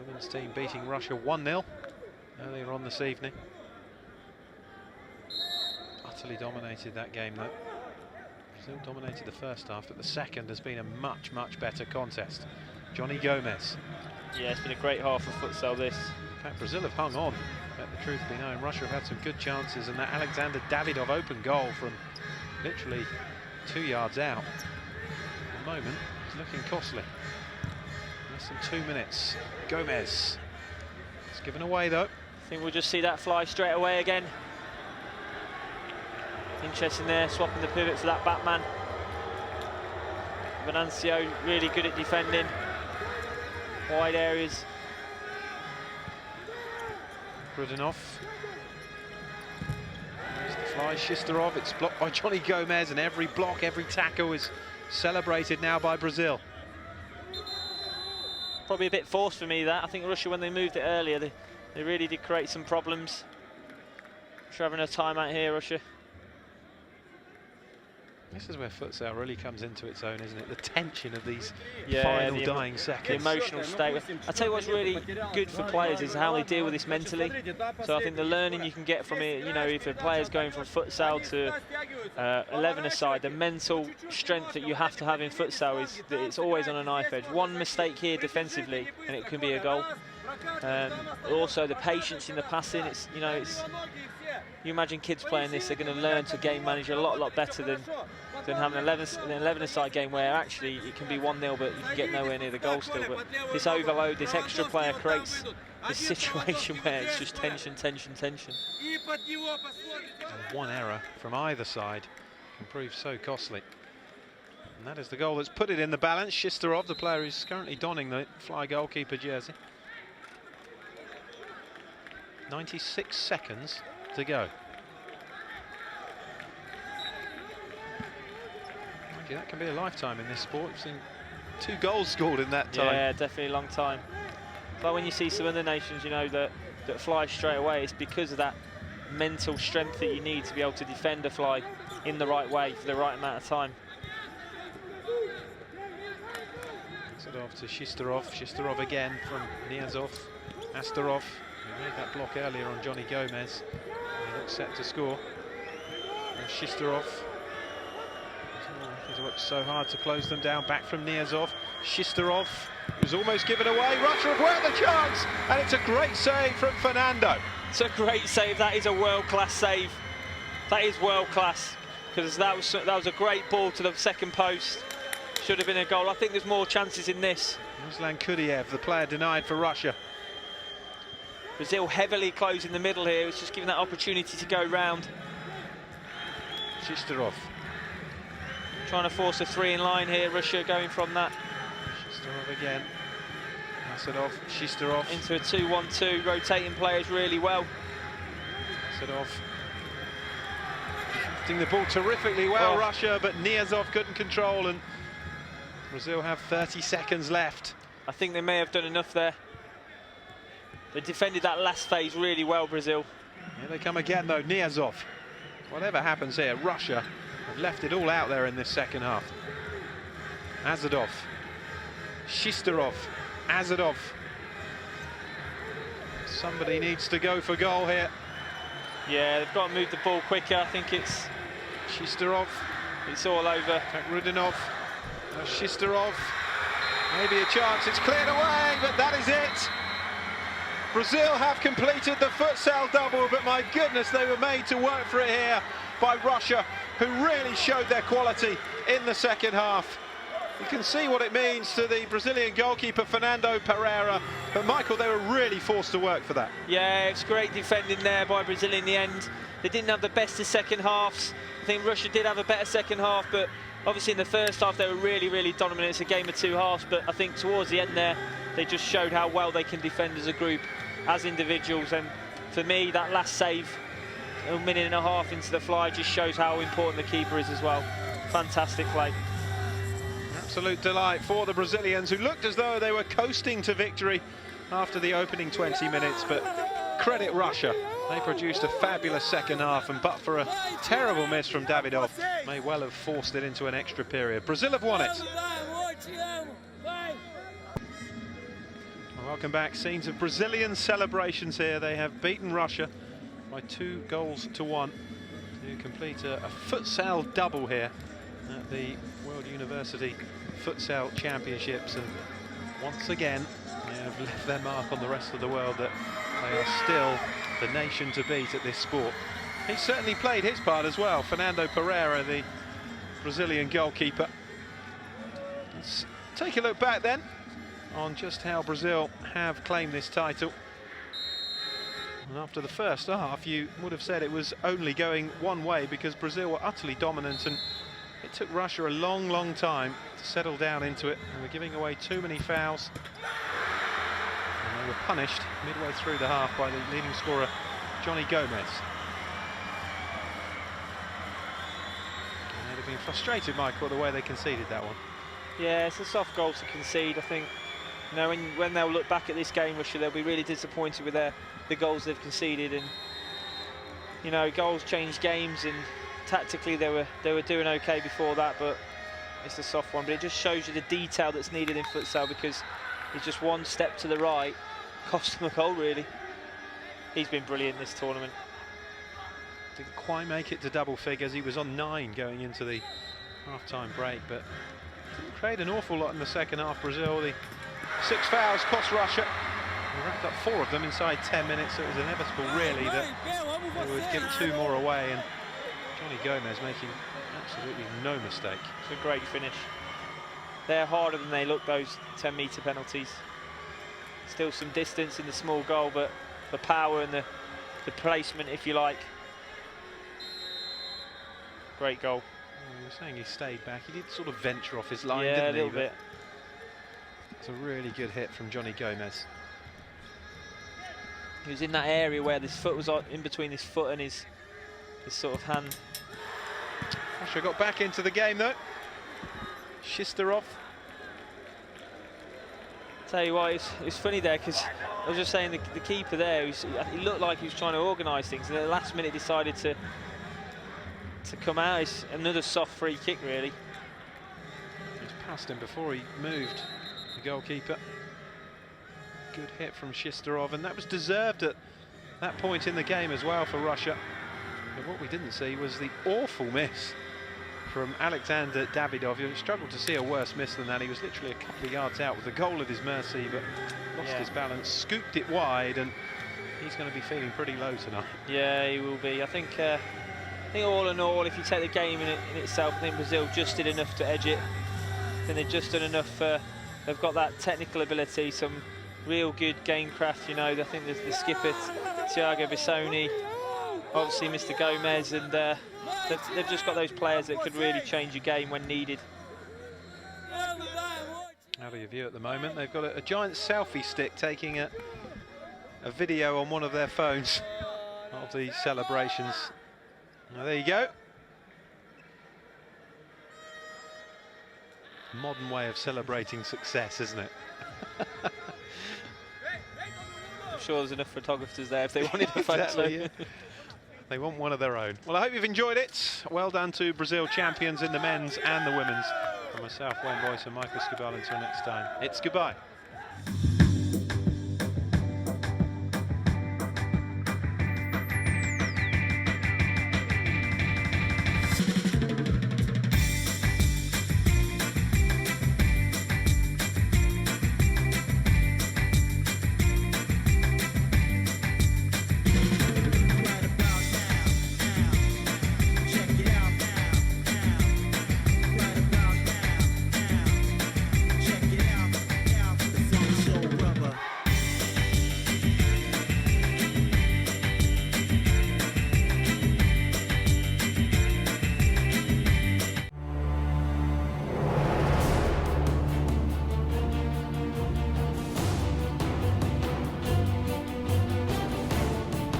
Speaker 1: women's team beating Russia 1-0 earlier on this evening. Utterly dominated that game though. Brazil dominated the first half, but the second has been a much, much better contest. Johnny Gomez.
Speaker 2: Yeah, it's been a great half of futsal this.
Speaker 1: In fact, Brazil have hung on, let the truth be known. Russia have had some good chances, and that Alexander Davidov open goal from literally 2 yards out at the moment is looking costly. Less than 2 minutes. Gomez. It's given away though.
Speaker 2: I think we'll just see that fly straight away again. Interesting there, swapping the pivot for that Batman. Venancio really good at defending wide areas.
Speaker 1: Grudinov. There's the fly, Shisterov. It's blocked by Johnny Gomez, and every block, every tackle is celebrated now by Brazil.
Speaker 2: Probably a bit forced for me, that. I think Russia, when they moved it earlier, they really did create some problems. Russia having a timeout here, Russia.
Speaker 1: This is where futsal really comes into its own, isn't it? The tension of these final dying seconds.
Speaker 2: The emotional state. I tell you what's really good for players is how they deal with this mentally. So I think the learning you can get from it, you know, if a player's going from futsal to 11-a-side, the mental strength that you have to have in futsal is that it's always on a knife edge. One mistake here defensively and it can be a goal. Also the patience in the passing. It's, you know, it's. You imagine kids playing this, they're going to learn to game manage a lot better than having an 11-a-side game where actually it can be 1-0 but you can get nowhere near the goal still. But this overload, this extra player creates this situation where it's just tension.
Speaker 1: And one error from either side can prove so costly. And that is the goal that's put it in the balance. Shisterov, the player who's currently donning the fly goalkeeper jersey. 96 seconds to go. Okay, that can be a lifetime in this sport. We've seen 2 goals scored in that time.
Speaker 2: Yeah, definitely a long time. But when you see some other nations, you know, that fly straight away, it's because of that mental strength that you need to be able to defend a fly in the right way for the right amount of time.
Speaker 1: Sort of to Shisterov. Shisterov again from Niazov. Astarov. He made that block earlier on Johnny Gomez. He looks set to score. And Shisterov. He's worked so hard to close them down. Back from Niazov. Shisterov was almost given away. Russia have worked the chance, and it's a great save from Fernando.
Speaker 2: It's a great save. That is a world-class save. That is world-class, because that was a great ball to the second post. Should have been a goal. I think there's more chances in this.
Speaker 1: Ruslan Kudiev, the player denied for Russia.
Speaker 2: Brazil heavily closing the middle here. It's just giving that opportunity to go round.
Speaker 1: Shisterov.
Speaker 2: Trying to force a 3 in line here. Russia going from that.
Speaker 1: Shisterov again. Asadov, Shisterov.
Speaker 2: Into a 2-1-2, rotating players really well.
Speaker 1: Asadov. Shifting the ball terrifically well, Russia, but Niazov couldn't control, and Brazil have 30 seconds left.
Speaker 2: I think they may have done enough there. They defended that last phase really well, Brazil.
Speaker 1: Here they come again, though. Niazov. Whatever happens here, Russia have left it all out there in this second half. Azadov. Shisterov. Azadov. Somebody needs to go for goal here.
Speaker 2: Yeah, they've got to move the ball quicker. I think it's
Speaker 1: Shisterov.
Speaker 2: It's all over.
Speaker 1: Rudinov. Shisterov. Maybe a chance. It's cleared away, but that is it. Brazil have completed the futsal double, but my goodness, they were made to work for it here by Russia, who really showed their quality in the second half. You can see what it means to the Brazilian goalkeeper, Fernando Pereira, but Michael, they were really forced to work for that.
Speaker 2: Yeah, it's great defending there by Brazil in the end. They didn't have the best of second halves. I think Russia did have a better second half, but obviously in the first half they were really dominant. It's a game of 2 halves, but I think towards the end there, they just showed how well they can defend as a group, as individuals, and for me, that last save a minute and a half into the fly just shows how important the keeper is as well. Fantastic play.
Speaker 1: Absolute delight for the Brazilians, who looked as though they were coasting to victory after the opening 20 minutes, but credit Russia. They produced a fabulous second half, and but for a terrible miss from Davidov, may well have forced it into an extra period. Brazil have won it. Welcome back. Scenes of Brazilian celebrations here. They have beaten Russia by 2-1 to complete a futsal double here at the World University Futsal Championships, and once again they have left their mark on the rest of the world that they are still the nation to beat at this sport. He certainly played his part as well, Fernando Pereira, the Brazilian goalkeeper. Let's take a look back then on just how Brazil have claimed this title. And after the first half, you would have said it was only going one way, because Brazil were utterly dominant, and it took Russia a long time to settle down into it. They were giving away too many fouls, and they were punished midway through the half by the leading scorer, Johnny Gomez. And they'd have been frustrated, Michael, the way they conceded that one.
Speaker 2: Yeah, it's a soft goal to concede. I think, you know, when they'll look back at this game, Russia, they'll be really disappointed with the goals they've conceded. And you know, goals change games, and tactically they were doing okay before that, but it's a soft one. But it just shows you the detail that's needed in futsal, because it's just one step to the right cost him a goal, really. He's been brilliant this tournament.
Speaker 1: Didn't quite make it to double figures. He was on 9 going into the half-time break, but didn't create an awful lot in the second half. Brazil, the 6 fouls cost Russia. They wrapped up 4 of them inside 10 minutes, so it was inevitable, really, that they would give 2 more away, and Johnny Gomez making absolutely no mistake.
Speaker 2: It's a great finish. They're harder than they look, those 10-metre penalties. Still some distance in the small goal, but the power and the placement, if you like. Great goal.
Speaker 1: You were saying he stayed back. He did sort of venture off his line,
Speaker 2: yeah,
Speaker 1: didn't he?
Speaker 2: A little bit.
Speaker 1: It's a really good hit from Johnny Gomez.
Speaker 2: He was in that area where this foot was in between his foot and his sort of hand.
Speaker 1: Russia got back into the game though. Shisterov.
Speaker 2: Tell you what, it's funny there, because I was just saying the keeper there, he looked like he was trying to organise things, and at the last minute decided to come out. It's another soft free kick, really.
Speaker 1: Just passed him before he moved, the goalkeeper. Good hit from Shisterov, and that was deserved at that point in the game as well for Russia. But what we didn't see was the awful miss from Alexander Davidov. You struggled to see a worse miss than that. He was literally a couple of yards out with the goal at his mercy, but lost his balance, scooped it wide, and he's going to be feeling pretty low tonight.
Speaker 2: Yeah, he will be. I think all in all, if you take the game in itself, I think Brazil just did enough to edge it. I think they've just done enough. They've got that technical ability, some real good game craft. You know, I think there's the skipper, Thiago Bissoni, obviously Mr. Gomez, and they've just got those players that could really change a game when needed.
Speaker 1: Out of your view at the moment, they've got a giant selfie stick taking a video on one of their phones of the celebrations. Now, there you go. Modern way of celebrating success, isn't it?
Speaker 2: I'm sure there's enough photographers there if they wanted a photo.
Speaker 1: Exactly, yeah. They want one of their own. Well, I hope you've enjoyed it. Well done to Brazil, champions in the men's and the women's. From myself, Wayne Boyce, and Michael Skubal. Until next time, it's goodbye.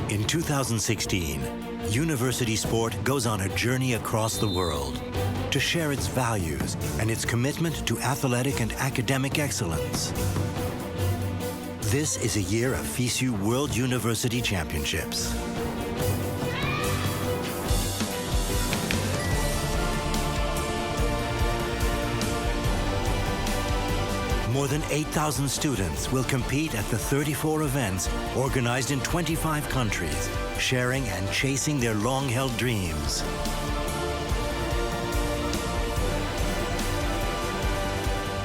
Speaker 7: In 2016, University sport goes on a journey across the world to share its values and its commitment to athletic and academic excellence. This is a year of FISU World University Championships. More than 8,000 students will compete at the 34 events organized in 25 countries, sharing and chasing their long-held dreams.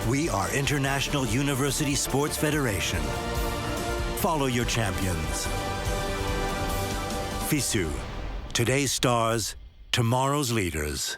Speaker 7: We are International University Sports Federation. Follow your champions. FISU, today's stars, tomorrow's leaders.